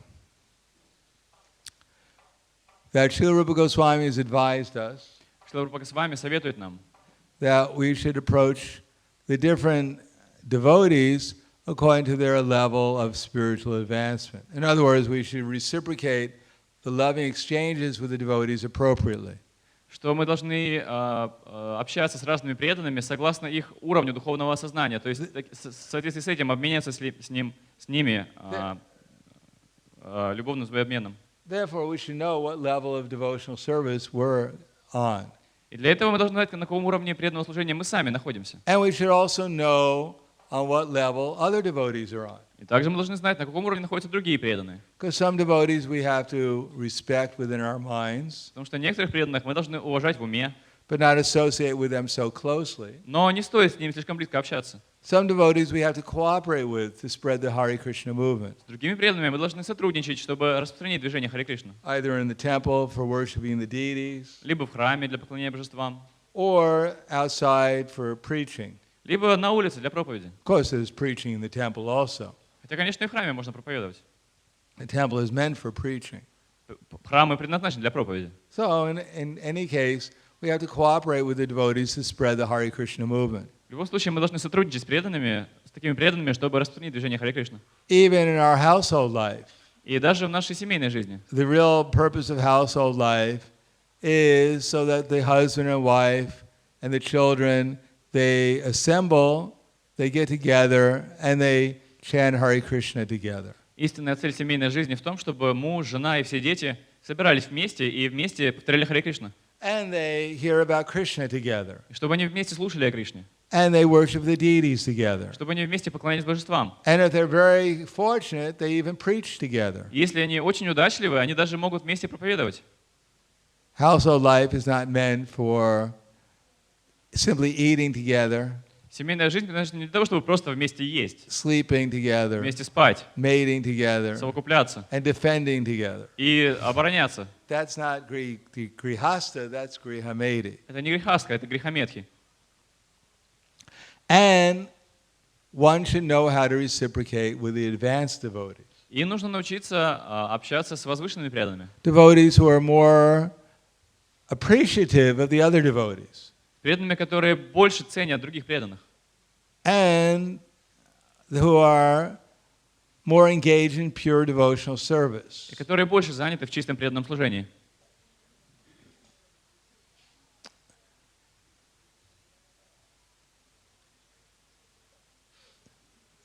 That Srila Rupa Goswami has advised us Шрила Рупа Госвами советует нам, that we should approach the different devotees according to their level of spiritual advancement. In other words, we should reciprocate the loving exchanges with the devotees appropriately. что мы должны общаться с разными преданными согласно их уровню духовного сознания. То есть в соответствии с этим обменяться с ними любовным взаимообменом. Therefore, we should know what level of devotional service we're on. И для этого мы должны знать, на каком уровне преданного служения мы сами находимся. And we should also know on what level other devotees are on. И также мы должны знать, на каком уровне находятся другие преданные. Because some devotees we have to respect within our minds, Потому что некоторых преданных мы должны уважать в уме, but not associate with them so closely. но не стоит с ними слишком близко общаться. Some devotees we have to cooperate with to spread the Hare Krishna movement. С другими преданными мы должны сотрудничать, чтобы распространить движение Харе Кришна. Either in the temple for worshiping the deities, Либо в храме для поклонения божествам, or outside for preaching. либо на улице для проповеди. Of course, there's preaching in the temple also. Хотя, конечно, и в храме можно проповедовать. The temple is meant for preaching. Храмы предназначены для проповеди. So, in any case, we have to cooperate with the devotees to spread the Hare Krishna movement. В любом случае, мы должны сотрудничать с преданными, с такими преданными, чтобы распространить движение Харе Кришна. Even in our household life, И даже в нашей семейной жизни. the real purpose of household life is so that the husband and wife and the children, they assemble, they get together, and they chant Hare Krishna together. Истинная цель семейной жизни в том, чтобы муж, жена и все дети собирались вместе и вместе повторяли Харе Кришна. And they hear about Krishna together. И чтобы они вместе слушали о Кришне. And they worship the deities together. Чтобы они вместе поклонялись божествам. And if they're very fortunate, they even preach together. Если они очень удачливы, они даже могут вместе проповедовать. Household life is not meant for simply eating together, Семейная жизнь предназначена не для того, чтобы просто вместе есть, sleeping together, вместе спать, mating together, совокупляться and defending together. и обороняться. That's not grihasta, that's grihameti. Это не грехаска, это грехометхи. And one should know how to reciprocate with the advanced devotees. И нужно научиться общаться с возвышенными преданными. Devotees who are more appreciative of the other devotees. Преданными, которые больше ценят других преданных. And who are more engaged in pure devotional service. И которые больше заняты в чистом преданном служении.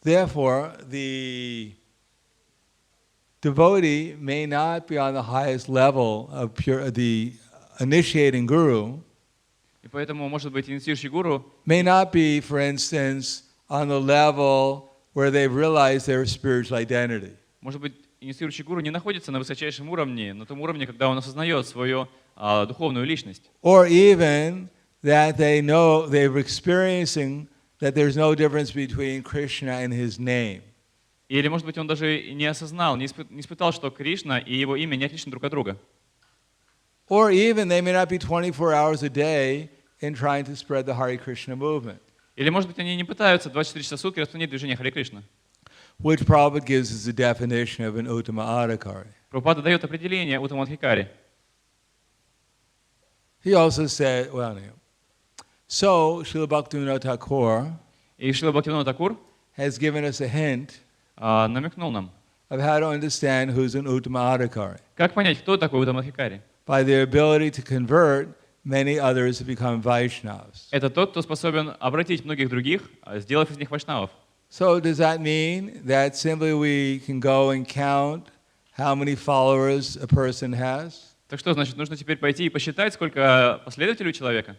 Therefore, the devotee may not be on the highest level of the initiating guru. И поэтому, может быть, инициирующий гуру May not be, for instance, on the level where they've realized their spiritual identity. Может быть, инициирующий гуру не находится на высочайшем уровне, на том уровне, когда он осознает свою духовную личность. Or even that they know, they're experiencing that there's no difference between Krishna and his name. Или, может быть, он даже не осознал, не испытал, что Кришна и его имя не отличны друг от друга. Or even they may not be 24 hours a day in trying to spread the Hare Krishna movement. Или, может быть, они не пытаются 24 часа в сутки распространить движение Харе Кришна. Which Prabhupada gives as a definition of an Uttama Adhikari. Прабхупада дает определение Уттамадхикари. He also said, well, anyway. So, Srila Bhaktivinoda Thakur И Шрила Бхактивиданта Такур has given us a hint намекнул нам, of how to understand who's an Uttama Adhikari. как понять, кто такой Уттамадхикари. By their ability to convert many others to become Vaishnavas. Это тот, кто способен обратить многих других, сделав из них вайшнавов. So does that mean that simply we can go and count how many followers a person has? Так что, значит, нужно теперь пойти и посчитать, сколько последователей у человека?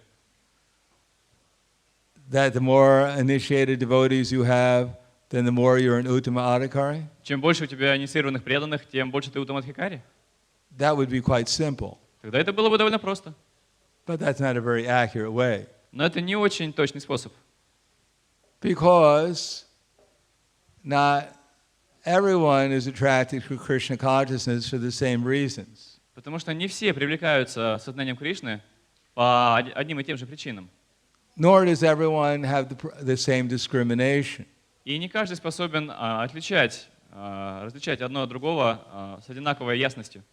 That the more initiated devotees you have, then the more you're an Uttama Adhikari? Чем больше у тебя инициированных преданных, тем больше ты Уттамадхикари. That would be quite simple. Тогда это было бы довольно просто. But that's not a very accurate way. Но это не очень точный способ. Because not everyone is attracted to Krishna consciousness for the same reasons. Потому что не все привлекаются сознанием Кришны по одним и тем же причинам. Nor does everyone have the same discrimination. И не каждый способен различать одно от другого с одинаковой ясностью.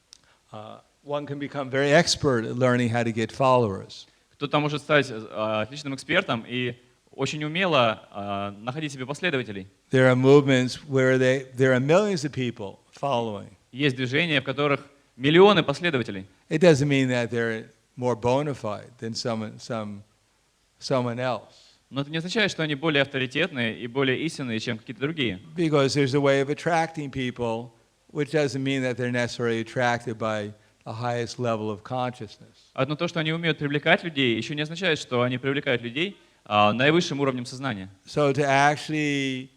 One can become very expert at learning how to get followers. Кто-то может стать отличным экспертом и очень умело находить себе последователей. There are movements where there are millions of people following. Есть движения, в которых миллионы последователей. It doesn't mean that they're more bona fide than someone else. Но это не означает, что они более авторитетные и более истинные, чем какие-то другие. Because there's a way of attracting people, which doesn't mean that they're necessarily attracted by the highest level of consciousness. Одно то, что они умеют привлекать людей, еще не означает, что они привлекают людей наивысшим уровнем сознания. So to actually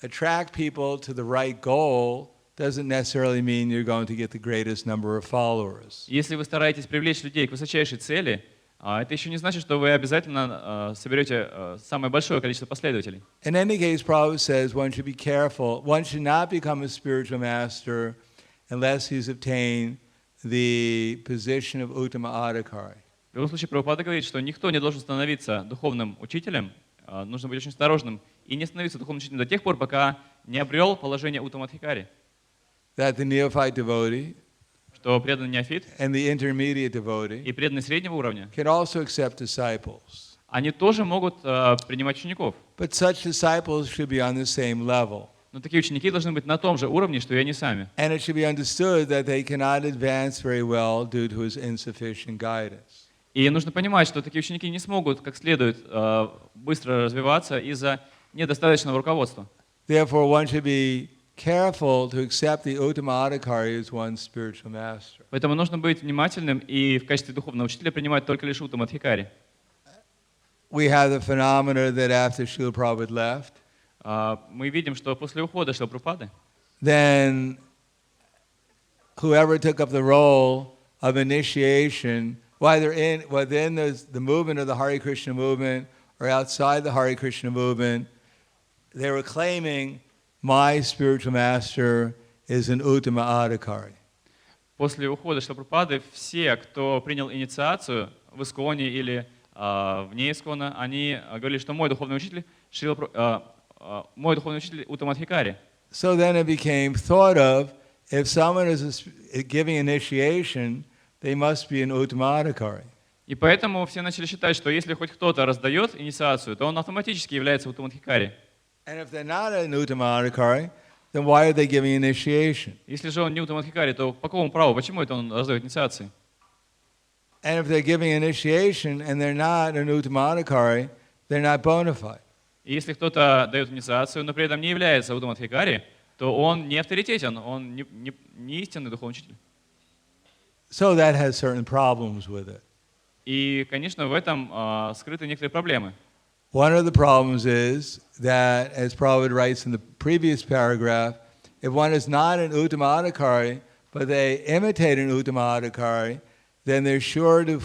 attract people to the right goal doesn't necessarily mean you're going to get the greatest number of followers. Если вы стараетесь привлечь людей к высочайшей цели, это еще не значит, что вы обязательно соберете самое большое количество последователей. In any case, Prabhupada says one should be careful. One should not become a spiritual master unless he's obtained the position of Uttama Adhikari. В любом случае, Прабхупада говорит, что никто не должен становиться духовным учителем, нужно быть очень осторожным и не становиться духовным учителем до тех пор, пока не обрел положение Уттама Адхикари. That the neophyte devotee Что преданный неофит and the intermediate devotee и преданный среднего уровня, can also accept disciples. они тоже могут принимать учеников. But such disciples should be on the same level. Но такие ученики должны быть на том же уровне, что и они сами. And it should be understood that they cannot advance very well due to his insufficient guidance. И нужно понимать, что такие ученики не смогут как следует быстро развиваться из-за недостаточного руководства. Therefore, one should be careful to accept the Uttama Adhikari as one's spiritual master. Поэтому нужно быть внимательным и в качестве духовного учителя принимать только лишь Уттама Адхикари. We have the phenomena that after Srila Prabhupada left, Мы видим, что после ухода Шрилы Прабхупады, then whoever took up the role of initiation, whether within the movement of the Hare Krishna movement or outside the Hare Krishna movement, they were claiming my spiritual master is an Uttama Adhikari. после ухода Шрилы Прабхупады все, кто принял инициацию в Исконе или вне Искона, они говорили, что мой духовный учитель Уттама Адхикари. So then it became thought of, if someone is giving initiation, they must be an Uttama Adhikari. И поэтому все начали считать, что если хоть кто-то раздает инициацию, то он автоматически является Уттама Адхикари. And if they're not an Uttama Adhikari, then why are they giving initiation? Если же он не Уттама Адхикари, то по какому праву, почему это он раздает инициации? And if they're giving initiation and they're not an Uttama Adhikari, they're not bona fide. И если кто-то дает инициацию, но при этом не является Уттама Адхикари, то он не авторитетен, он не истинный духовный учитель. So that has certain problems with it. И, конечно, в этом скрыты некоторые проблемы. One of the problems is that, as Prabhupada writes in the previous paragraph, if one is not an Uttama Adhikari, but they imitate an Uttama Adhikari, then they're sure to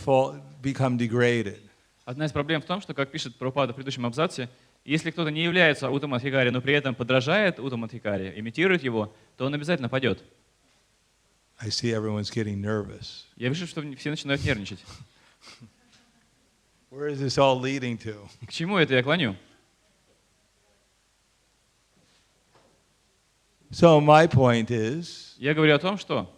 become degraded. Одна из проблем в том, что, как пишет Прабхупада в предыдущем абзаце, если кто-то не является Уттама Адхикари, но при этом подражает Уттама Адхикари, имитирует его, то он обязательно падет. I see everyone's getting nervous. Я вижу, что все начинают нервничать. Where is this all leading to? К чему это я клоню? So my point is, Я говорю о том, что,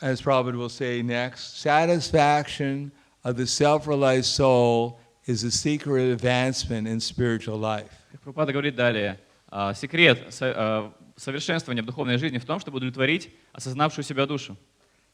as Prabhupada will say next, satisfaction of the self-realized soul is the secret of advancement in spiritual life. как Прабхупада говорит далее, секрет совершенствования в духовной жизни в том, чтобы удовлетворить осознавшую себя душу.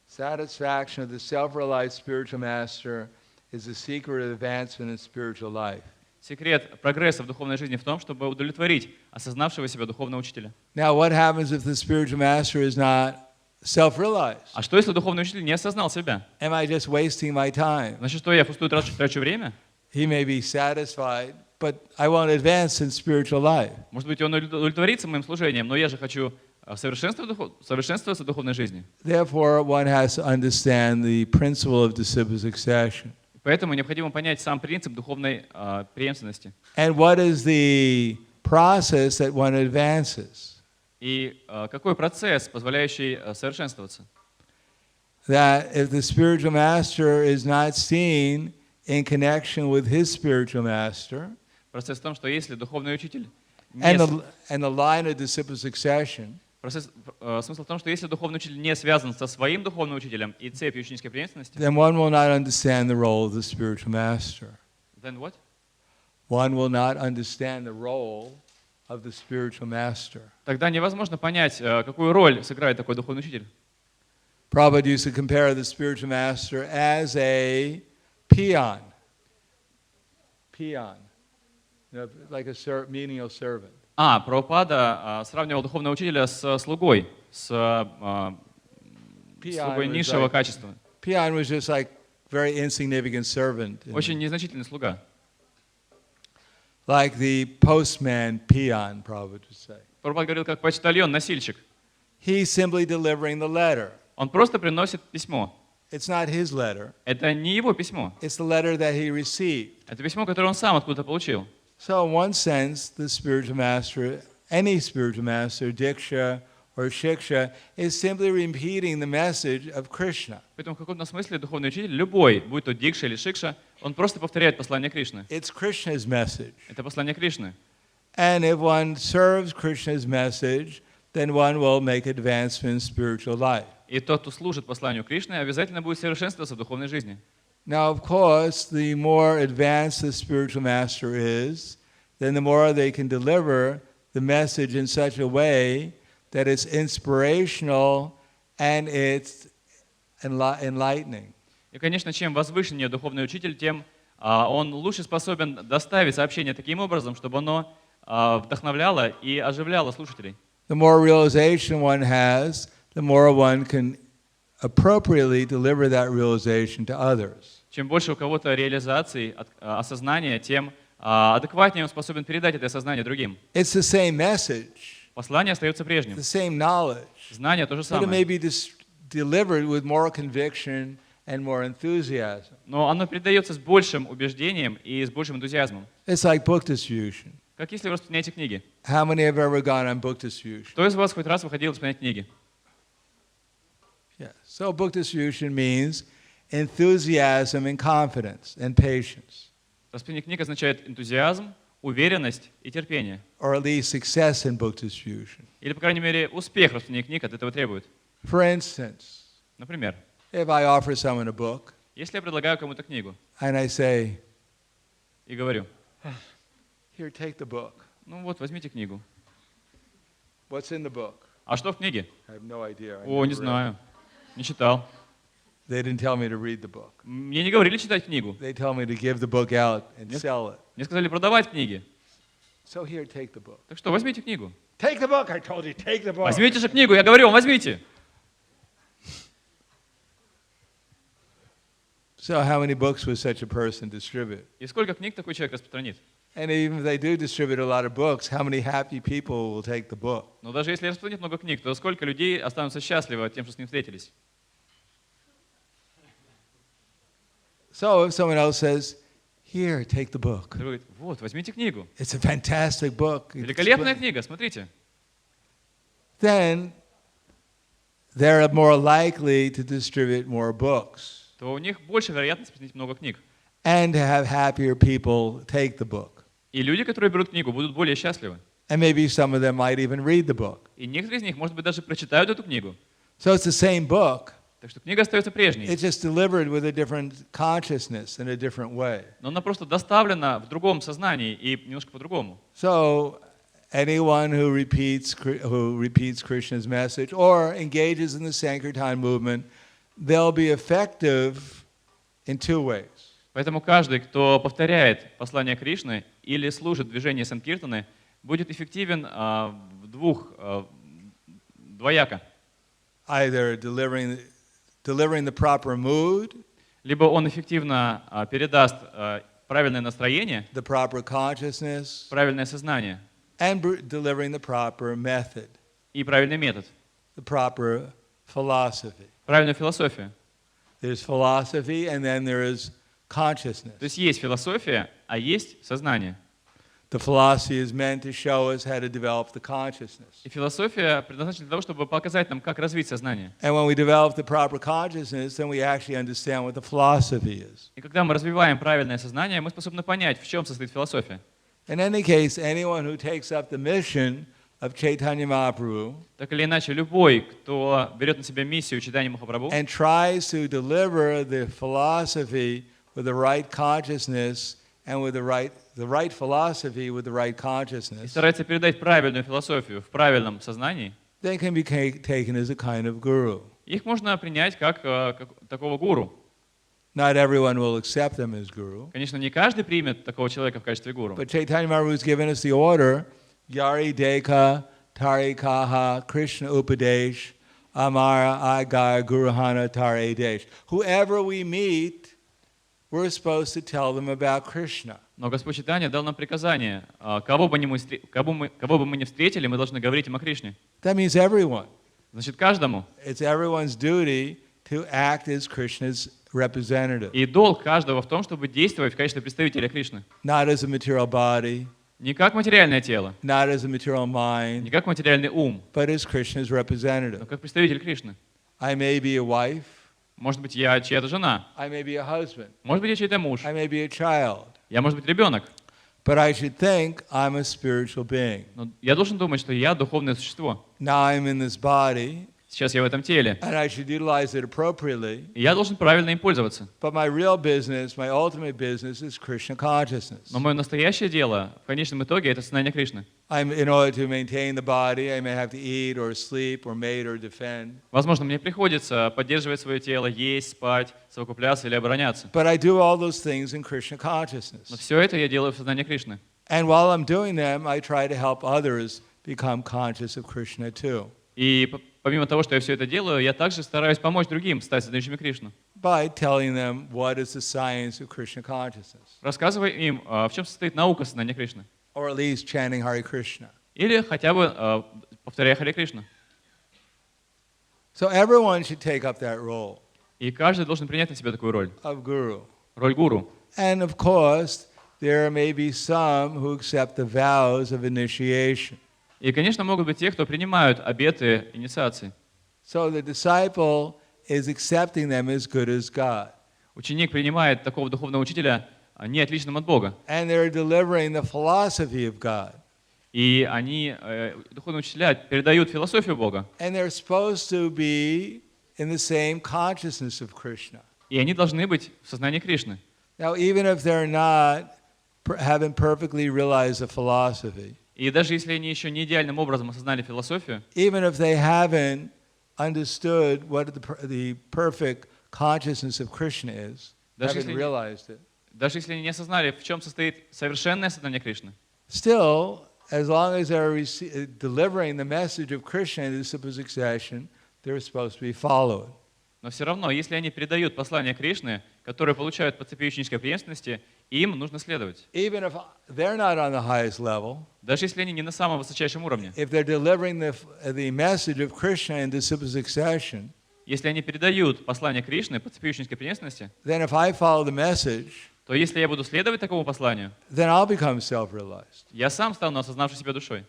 Satisfaction of the self-realized spiritual master is the secret of advancement in spiritual life. Секрет прогресса в духовной жизни в том, чтобы удовлетворить осознавшего себя духовного учителя. Now, what happens if the spiritual master is not self-realized? А что, если духовный учитель не осознал себя? Am I just wasting my time? Значит, что я пустую трачу время? He may be satisfied, but I won't advance in spiritual life. Может быть, он удовлетворится моим служением, но я же хочу совершенствоваться в духовной жизни. Therefore, one has to understand the principle of disciple succession. Поэтому необходимо понять сам принцип духовной преемственности. And what is the process that one advances? И какой процесс, позволяющий совершенствоваться? That if the spiritual master is not seen in connection with his spiritual master, Процесс в том, что если духовный учитель and the line of disciple succession, смысл в том, что если духовный учитель не связан со своим духовным учителем и цепью ученической преемственности, then one will not understand the role of the spiritual master. then what? One will not understand the role of the spiritual master. Тогда невозможно понять, какую роль сыграет такой духовный учитель. Prabhupada used to compare the spiritual master as a peon. Peon. Like a menial servant. Прабхупада сравнивал духовного учителя с слугой, с слугой низшего качества. Peon was just like very insignificant servant. Очень незначительный слуга. Like the postman peon, Prabhupada would say. Прабхупада говорил, как почтальон-носильщик. He's simply delivering the letter. Он просто приносит письмо. It's not his letter. Это не его письмо. It's the letter that he received. Это письмо, которое он сам откуда-то получил. So in one sense, the spiritual master, any spiritual master, diksha or shiksha, is simply repeating the message of Krishna. Поэтому в каком-то смысле духовный учитель, любой, будь то дикша или шикша, он просто повторяет послание Кришны. It's Krishna's message. Это послание Кришны. And if one serves Krishna's message, then one will make advancement in spiritual life. И тот, кто служит посланию Кришны, обязательно будет совершенствоваться в духовной жизни. Now, of course, the more advanced the spiritual master is, then the more they can deliver the message in such a way that it's inspirational and it's enlightening. И, конечно, чем возвышеннее духовный учитель, тем он лучше способен доставить сообщение таким образом, чтобы оно вдохновляло и оживляло слушателей. The more realization one has, the more one can appropriately deliver that realization to others. Чем больше у кого-то реализации, осознания, тем адекватнее он способен передать это осознание другим. It's the same message. Послание остается прежним. The same knowledge. Знание то же But it may самое. be delivered with more conviction and more enthusiasm. Но оно передается с большим убеждением и с большим энтузиазмом. It's like book distribution. Как если вы распространяете книги. How many have ever gone on book distribution? Кто из вас хоть раз выходил распространять книги? Yeah. So book distribution means enthusiasm and confidence and patience. Распространение книг означает энтузиазм, уверенность и терпение. Or at least success in book distribution. Или, по крайней мере, успех распространения книг от этого требует. For instance, Например, if I offer someone a book если я предлагаю кому-то книгу and I say, и говорю, here, take the book. ну вот, возьмите книгу. What's in the book? А что в книге? I have no idea. I О, never не read знаю, не читал. it. They didn't tell me to read the book. Мне не говорили читать книгу. They told me to give the book out and sell it. Мне сказали продавать книги. So here, take the book. Так что, возьмите книгу. Take the book, I told you, take the book. Возьмите же книгу, я говорю вам, возьмите. So how many books would such a person distribute? И сколько книг такой человек распространит? And even if they do distribute a lot of books, how many happy people will take the book? Но даже если распространит много книг, то сколько людей останутся счастливы тем, что с ним встретились? So if someone else says, here, take the book. Кто говорит, вот, возьмите книгу. It's a fantastic book. Великолепная книга, смотрите. Then they're more likely to distribute more books То у них больше вероятность распространить много книг. and to have happier people take the book. И люди, которые берут книгу, будут более счастливы. And maybe some of them might even read the book. И некоторые из них, может быть, даже прочитают эту книгу. So it's the same book. Так что книга остается прежней. It's just delivered with a different consciousness in a different way. Но она просто доставлена в другом сознании и немножко по-другому. So anyone who repeats Krishna's message or engages in the Sankirtan movement, they'll be effective in two ways. Поэтому каждый, кто повторяет послание Кришны или служит движению Санкиртаны, будет эффективен двояко. Either delivering the proper mood, Либо он эффективно передаст правильное настроение, the proper consciousness, правильное сознание and delivering the proper method, и правильный метод, the proper philosophy. правильную философию. There's philosophy and then there is consciousness. То есть есть философия, а есть сознание. The philosophy is meant to show us how to develop the consciousness. И философия предназначена для того, чтобы показать нам, как развить сознание. And when we develop the proper consciousness, then we actually understand what the philosophy is. И когда мы развиваем правильное сознание, мы способны понять, в чем состоит философия. In any case, anyone who takes up the mission of Chaitanya Mahaprabhu Так или иначе, любой, кто берет на себя миссию читания Махапрабху and tries to deliver the philosophy with the right consciousness and with the right philosophy with the right и consciousness, старается передать правильную философию в правильном сознании, then can be taken as a kind of guru. их можно принять как такого гуру. Not everyone will accept them as guru. Конечно, не каждый примет такого человека в качестве гуру. But Chaitanya Mahaprabhu has given us the order, Yari Deka Tari Kaha Krishna Upadesh Amara Agar Guruhana Tare Desh. Whoever we meet, we're supposed to tell them about Krishna. Но Господь Чайтанья дал нам приказание, кого бы мы ни встретили, мы должны говорить им о Кришне. That means everyone. Значит, каждому. It's everyone's duty to act as Krishna's representative. И долг каждого в том, чтобы действовать в качестве представителя Кришны. Not as a material body, Не как материальное тело, not as a material mind, не как материальный ум, but as Krishna's но representative. как представитель Кришны. I may be a wife, Может быть, я чья-то жена, I may be a husband, может быть, я чей-то муж, I may be a child, я, может быть, ребенок. but I should think I'm a spiritual being. Но я должен думать, что я духовное существо. Now I'm in this body, Сейчас я в этом теле, and I should utilize it appropriately, и я должен правильно им пользоваться. but my real business, my ultimate business is Krishna consciousness. Но мое настоящее дело, в конечном итоге, это сознание Кришны. In order to maintain the body, I may have to eat or sleep or mate or defend. Возможно, мне приходится поддерживать свое тело, есть, спать, совокупляться или обороняться. But I do all those things in Krishna Но consciousness. все это я делаю в сознании Кришны. And while I'm doing them, I try to help others become conscious of Krishna too. И помимо того, что я все это делаю, я также стараюсь помочь другим стать сознающими Кришну. By telling them what is the science of Krishna consciousness. Рассказывая им, в чем состоит наука сознания Кришны. Or at least chanting Hare Krishna. Или хотя бы повторяя Харе Кришна. So everyone should take up that role И каждый должен принять на себя такую роль. of guru. Роль гуру. And of course, there may be some who accept the vows of initiation. И, конечно, могут быть те, кто принимают обеты инициации. So the disciple is accepting them as good as God. Ученик принимает такого духовного учителя не отличным от Бога. And they're delivering the philosophy of God. И они, духовные учителя, передают философию Бога. And they're supposed to be in the same consciousness of Krishna. И они должны быть в сознании Кришны. Now, even if they're not, haven't perfectly realized the philosophy, И даже если они еще не идеальным образом осознали философию, even if they haven't understood what the perfect consciousness of Krishna is, haven't realized it, даже если они не осознали, в чем состоит совершенное сознание Кришны, still, as long as they're delivering the message of Krishna in disciple succession, they're supposed to be followed. но все равно, если они передают послание Кришны, которое получают по цепи ученической преемственности, им нужно следовать. Even if they're not on the highest level, Даже если они не на самом высочайшем уровне. if they're delivering the message of Krishna in disciple succession, Если они передают послание Кришны по цепи ученической преемственности, then if I follow the message, то если я буду следовать такому посланию, then I'll become self-realized. я сам стану осознавший себя душой.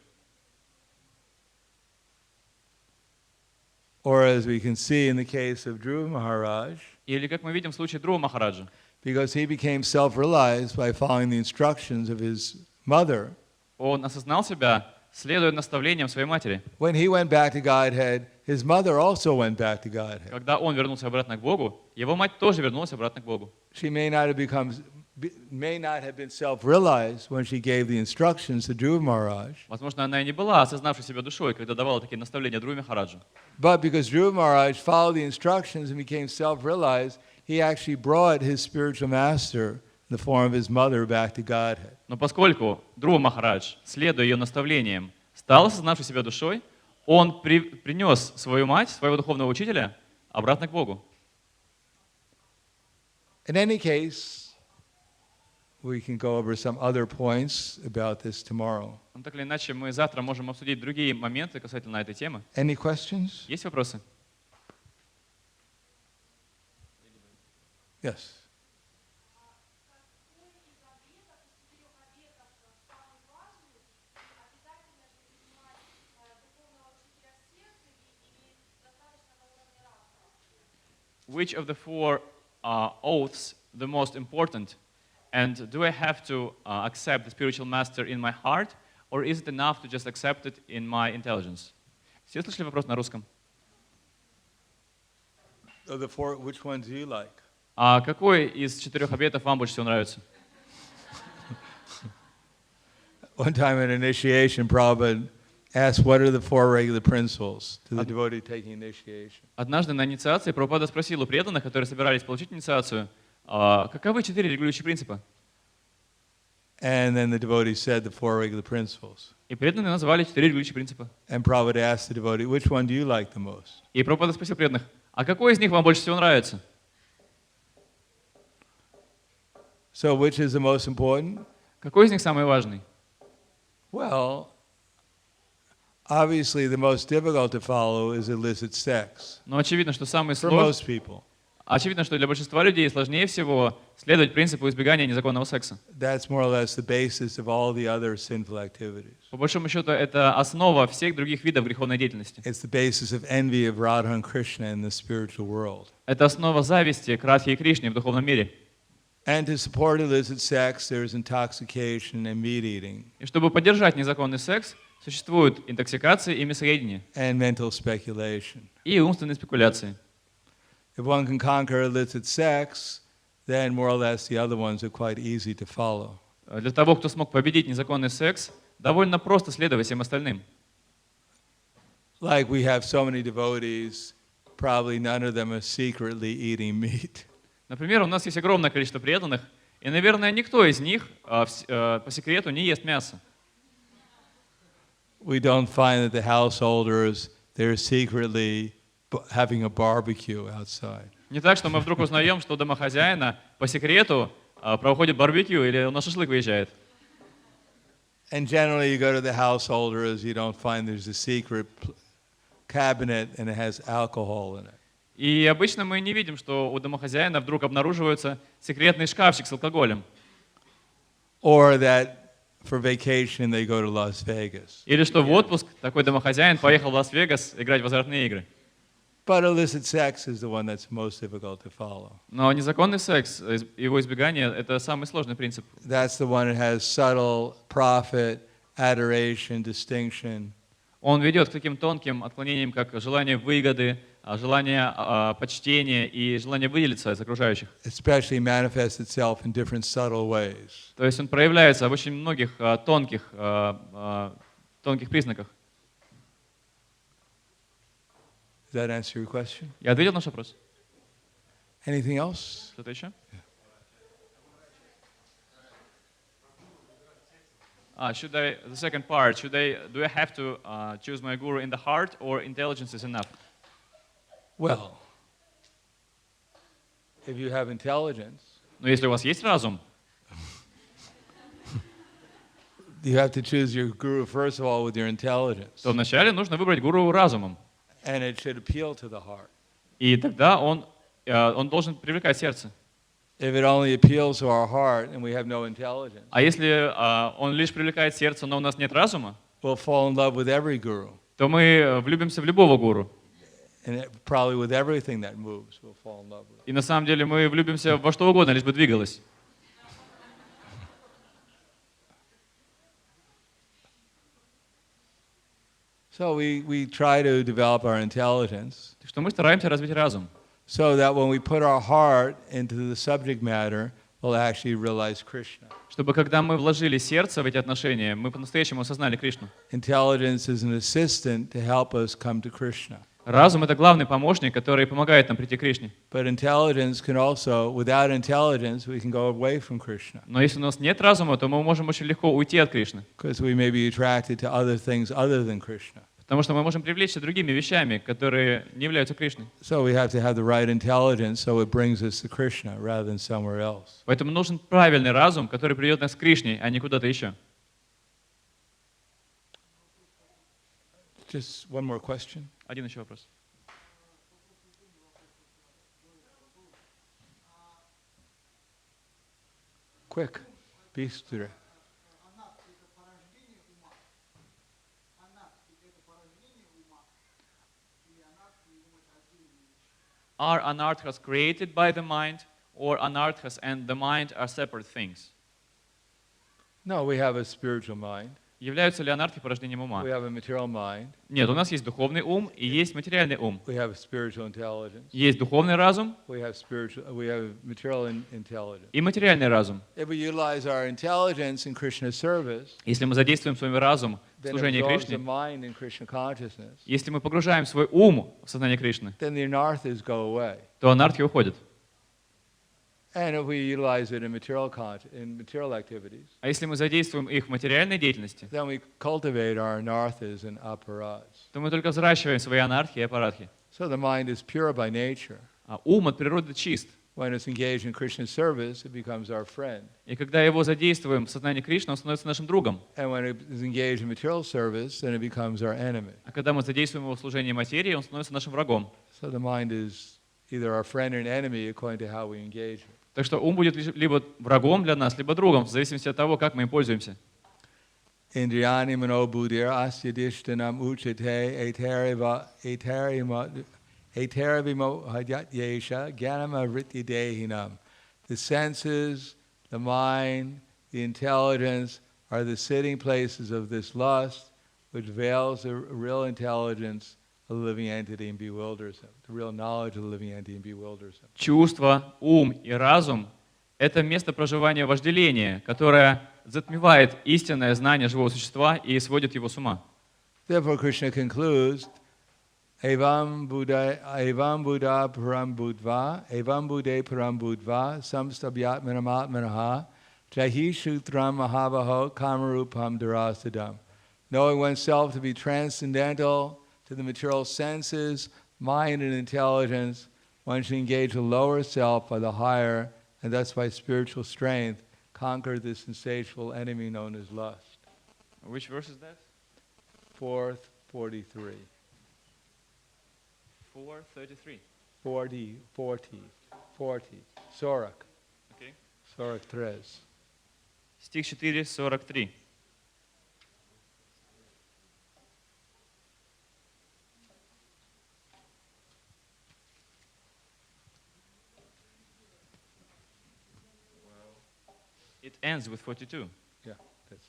Or as we can see in the case of Dhruva Maharaj, Или, как мы видим в случае Друва Махараджа, because he became self-realized by following the instructions of his mother, он осознал себя, следуя наставлениям своей матери. when he went back to Godhead, his mother also went back to Godhead. Когда он вернулся обратно к Богу, его мать тоже вернулась обратно к Богу. She may not have been self-realized when she gave the instructions to Dhruva Maharaj, Возможно, она и не была осознавшей себя душой, когда давала такие наставления Друве Махараджу. but because Dhruva Maharaj followed the instructions and became self-realized, he actually brought his spiritual master in the form of his mother back to Godhead. Но поскольку Друва Махарадж, следуя ее наставлениям, стал осознавший себя душой, он принес свою мать, своего духовного учителя, обратно к Богу. In any case, we can go over some other points about this tomorrow. Но так или иначе, мы завтра можем обсудить другие моменты касательно этой темы. Any questions? Есть вопросы? Yes. Which of the four oaths the most important? And do I have to accept the spiritual master in my heart, or is it enough to just accept it in my intelligence? Все слышали вопрос на русском? Of the four, which ones do you like? А какой из 4 обетов вам больше всего нравится? One time at initiation, Prabhupada asked what are the four regular principles to the devotee taking initiation. Однажды на инициации Прабхупада спросил у преданных, которые собирались получить инициацию, каковы 4 регулирующих принципа? And then the devotee said the four regular principles. И преданные назвали 4 регулирующих принципа. And Prabhupada asked the devotee, which one do you like the most? И Прабхупада спросил преданных, а какой из них вам больше всего нравится? So which is the most important? Какой из них самый важный? Well, obviously the most difficult to follow is illicit sex. Но очевидно, что самый For сложный. most people. Очевидно, что для большинства людей сложнее всего следовать принципу избегания незаконного секса. That's more or less the basis of all the other sinful activities. По большому счету, это основа всех других видов греховной деятельности. It's the basis of envy of Radha and Krishna in the spiritual world. Это основа зависти к Радхе и Кришне в духовном мире. And to support illicit sex, there is intoxication and meat eating. И чтобы поддержать незаконный секс, существуют интоксикация и мясоедение. And mental speculation. И умственные спекуляции. If one can conquer illicit sex, then more or less the other ones are quite easy to follow. Для того, кто смог победить незаконный секс, довольно просто следовать всем остальным. Like we have so many devotees, probably none of them are secretly eating meat. Например, у нас есть огромное количество преданных, и, наверное, никто из них по секрету не ест мясо. We don't find that the householders, they're secretly having a barbecue outside. Не так, что мы вдруг узнаем, что у домохозяина по секрету проходит барбекю или он на шашлык выезжает. And generally you go to the householders, you don't find there's a secret cabinet and it has alcohol in it. И обычно мы не видим, что у домохозяина вдруг обнаруживается секретный шкафчик с алкоголем. Or that for vacation they go to Las Vegas. Или что в отпуск такой домохозяин поехал в Лас-Вегас играть в азартные игры. But illicit sex is the one that's most difficult to follow. Но незаконный секс, его избегание, это самый сложный принцип. That's the one that has subtle profit, adoration, distinction. Он ведет к таким тонким отклонениям, как желание выгоды, желание почтения и желание выделиться из окружающих. Especially manifests itself in different subtle ways. То есть он проявляется в очень многих тонких признаках. Does that answer your question? Я ответил на ваш вопрос? Anything else? Что-то еще? The second part, do I have to choose my guru in the heart or intelligence is enough? Well, if you have intelligence, Но если у вас есть разум, you have to choose your guru first of all with your intelligence. то вначале нужно выбрать гуру разумом. And it should appeal to the heart. И тогда он должен привлекать сердце. If it only appeals to our heart and we have no intelligence, А если он лишь привлекает сердце, но у нас нет разума, we'll fall in love with every guru. то мы влюбимся в любого гуру. And probably with everything that moves, we'll fall in love with. И на самом деле мы влюбимся во что угодно, лишь бы двигалось. So we try to develop our intelligence. Так что мы стараемся развить разум. So that when we put our heart into the subject matter, we'll actually realize Krishna. Чтобы когда мы вложили сердце в эти отношения, мы по-настоящему осознали Кришну. Intelligence is an assistant to help us come to Krishna. Разум — это главный помощник, который помогает нам прийти к Кришне. But intelligence can also, without intelligence, we can go away from Krishna. Но если у нас нет разума, то мы можем очень легко уйти от Кришны. Because we may be attracted to other things other than Krishna. Потому что мы можем привлечься другими вещами, которые не являются Кришной. So we have to have the right intelligence so it brings us to Krishna rather than somewhere else. Поэтому нужен правильный разум, который приведет нас к Кришне, а не куда-то еще. Just one more question. Один еще вопрос. Quick. Быстро. Are anarthas created by the mind, or anarthas and the mind are separate things? No, we have a spiritual mind. Являются ли анархи порождением ума? We have a material mind. Нет, у нас есть духовный ум и есть материальный ум. We have spiritual intelligence. Есть духовный разум We have material intelligence. и материальный разум. If we utilize our intelligence in Krishna's service, Если мы задействуем свой разум в служении Кришне, если мы погружаем свой ум в сознание Кришны, то анархия уходит. А если мы задействуем их в материальной деятельности, то мы только взращиваем свои анархии и апарадхи. А ум от природы чист. И когда его задействуем в сознании Кришны, он становится нашим другом. А когда мы задействуем его в служении материи, он становится нашим врагом. Так что ум будет либо врагом для нас, либо другом, в зависимости от того, как мы им пользуемся. Indriyani mano buddhir asyadishtanam uchate etarivimo hadyesha gyanama vrittidehinam. The senses, the mind, the intelligence are the sitting places of this lust, which veils the real intelligence of the living entity and bewilders him. The real knowledge of the living entity and bewilders him. Чувства, ум и разум — это место проживания вожделения, которое затмевает истинное знание живого существа и сводит его с ума. Therefore, Krishna concludes, Evam Buddha Param Buddha, Evam Buddha Param Buddha, Samstabhyatmanamatmanaha, Jahi Shutram Mahavaho, Kamarupam Darasadam. Knowing oneself to be transcendental to the material senses, mind, and intelligence, one should engage the lower self by the higher, and thus by spiritual strength, conquer this insatiable enemy known as lust. Which verse is that? 4:43. 4:33. 40. Sorak. Okay. Sorak 3. Стих 4:43. It ends with 42. Yeah, that's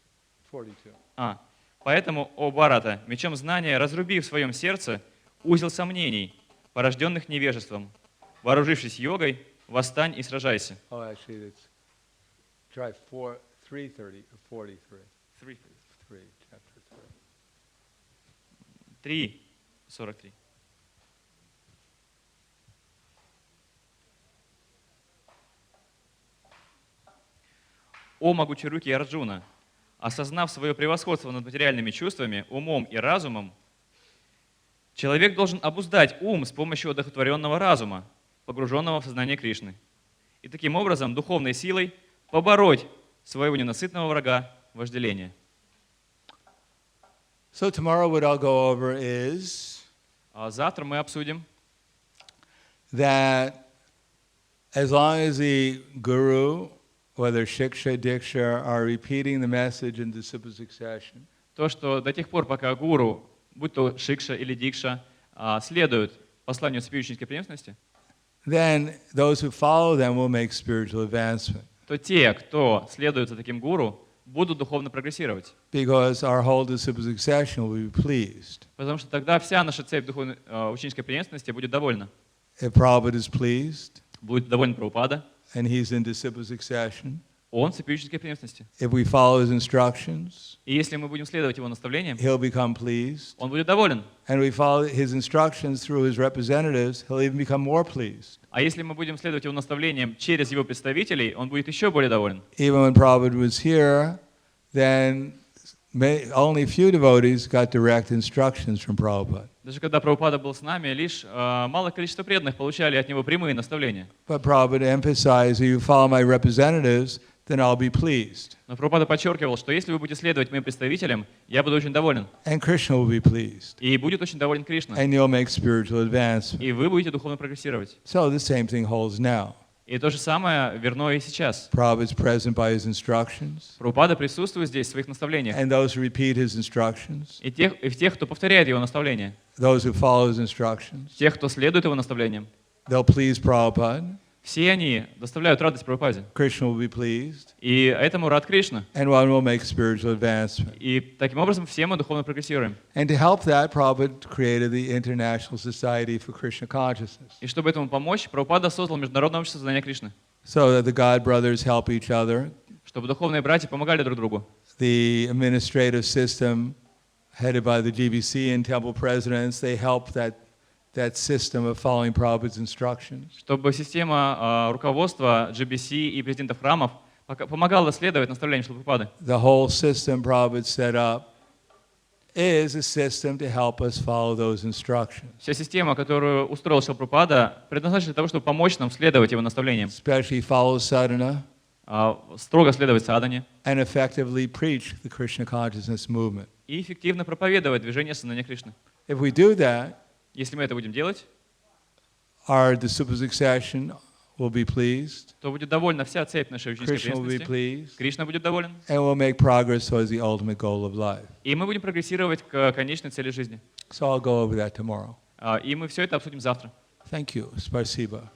42. Поэтому, о Бхарата, мечом знания разруби в своем сердце узел сомнений, порожденных невежеством. Вооружившись йогой, восстань и сражайся. Oh, actually, it's try 3:30 or 43. 3, chapter 3. 3:43. О могучей руки Арджуна, осознав свое превосходство над материальными чувствами, умом и разумом, человек должен обуздать ум с помощью одухотворенного разума, погруженного в сознание Кришны, и таким образом духовной силой побороть своего ненасытного врага вожделения. So tomorrow what I'll go over is завтра мы обсудим, that as long as the Guru, whether Shiksha, Diksha, are repeating the message in disciple succession, то, что до тех пор, пока гуру, будь то Шикша или дикша, следуют посланию цепи преемственности, then those who follow them will make spiritual advancement. То те, кто следует за таким гуру, будут духовно прогрессировать. Because our whole disciple succession will be pleased. Потому что тогда вся наша цепь духовной ученической преемственности будет довольна. If Prabhupada is pleased, будет доволен Прабхупада, and he's in disciple succession, он в цепи ученической преемственности. If we follow his instructions, и если мы будем следовать его наставлениям, he'll become pleased. Он будет доволен. And we follow his instructions through his representatives, he'll even become more pleased. А если мы будем следовать его наставлениям через его представителей, он будет еще более доволен. Even when Prabhupada was here, then only few devotees got direct instructions from Prabhupada. Даже когда Прабхупада был с нами, лишь малое количество преданных получали от него прямые наставления. But Prabhupada emphasized, if you follow my representatives, then I'll be pleased. Но Прабхупада подчеркивал, что если вы будете следовать моим представителям, я буду очень доволен. And Krishna will be pleased. И будет очень доволен Кришна. And you'll make spiritual advancement. И вы будете духовно прогрессировать. So the same thing holds now. И то же самое верно и сейчас. Prabhupada is present by his instructions. Прабхупада присутствует здесь в своих наставлениях. And those who repeat his instructions. И в тех, кто повторяет его наставления. Those who follow his instructions. Тех, кто следует его наставлениям. They'll please Prabhupada. Все они доставляют радость Прабхупаде. Krishna will be pleased. И этому рад Кришна. And one will make spiritual advancement. И таким образом все мы духовно прогрессируем. And to help that, Prabhupada created the International Society for Krishna Consciousness. И чтобы этому помочь, Прабхупада создал Международное общество сознания Кришны. So that the God brothers help each other. Чтобы духовные братья помогали друг другу. The administrative system headed by the GBC and temple presidents, they help that system of following Prabhupada's instructions. Чтобы система руководства GBC и президентов храмов помогала следовать наставлениям Шрилы Прабхупады. The whole system Prabhupada set up is a system to help us follow those instructions. Вся система, которую устроил Шрила Прабхупада, предназначена для того, чтобы помочь нам следовать его наставлениям. Especially follow sadhana. Строго следовать садхане. And effectively preach the Krishna consciousness movement. И эффективно проповедовать движение сознания Кришны. If we do that, если мы это будем делать, our disciple succession will be pleased. То будет довольна вся цепь нашей ученической Krishna will be преданности. pleased. Кришна будет доволен. And we'll make progress towards the ultimate goal of life. И мы будем прогрессировать к конечной цели жизни. So I'll go over that tomorrow. И мы все это обсудим завтра. Thank you. Spasiba.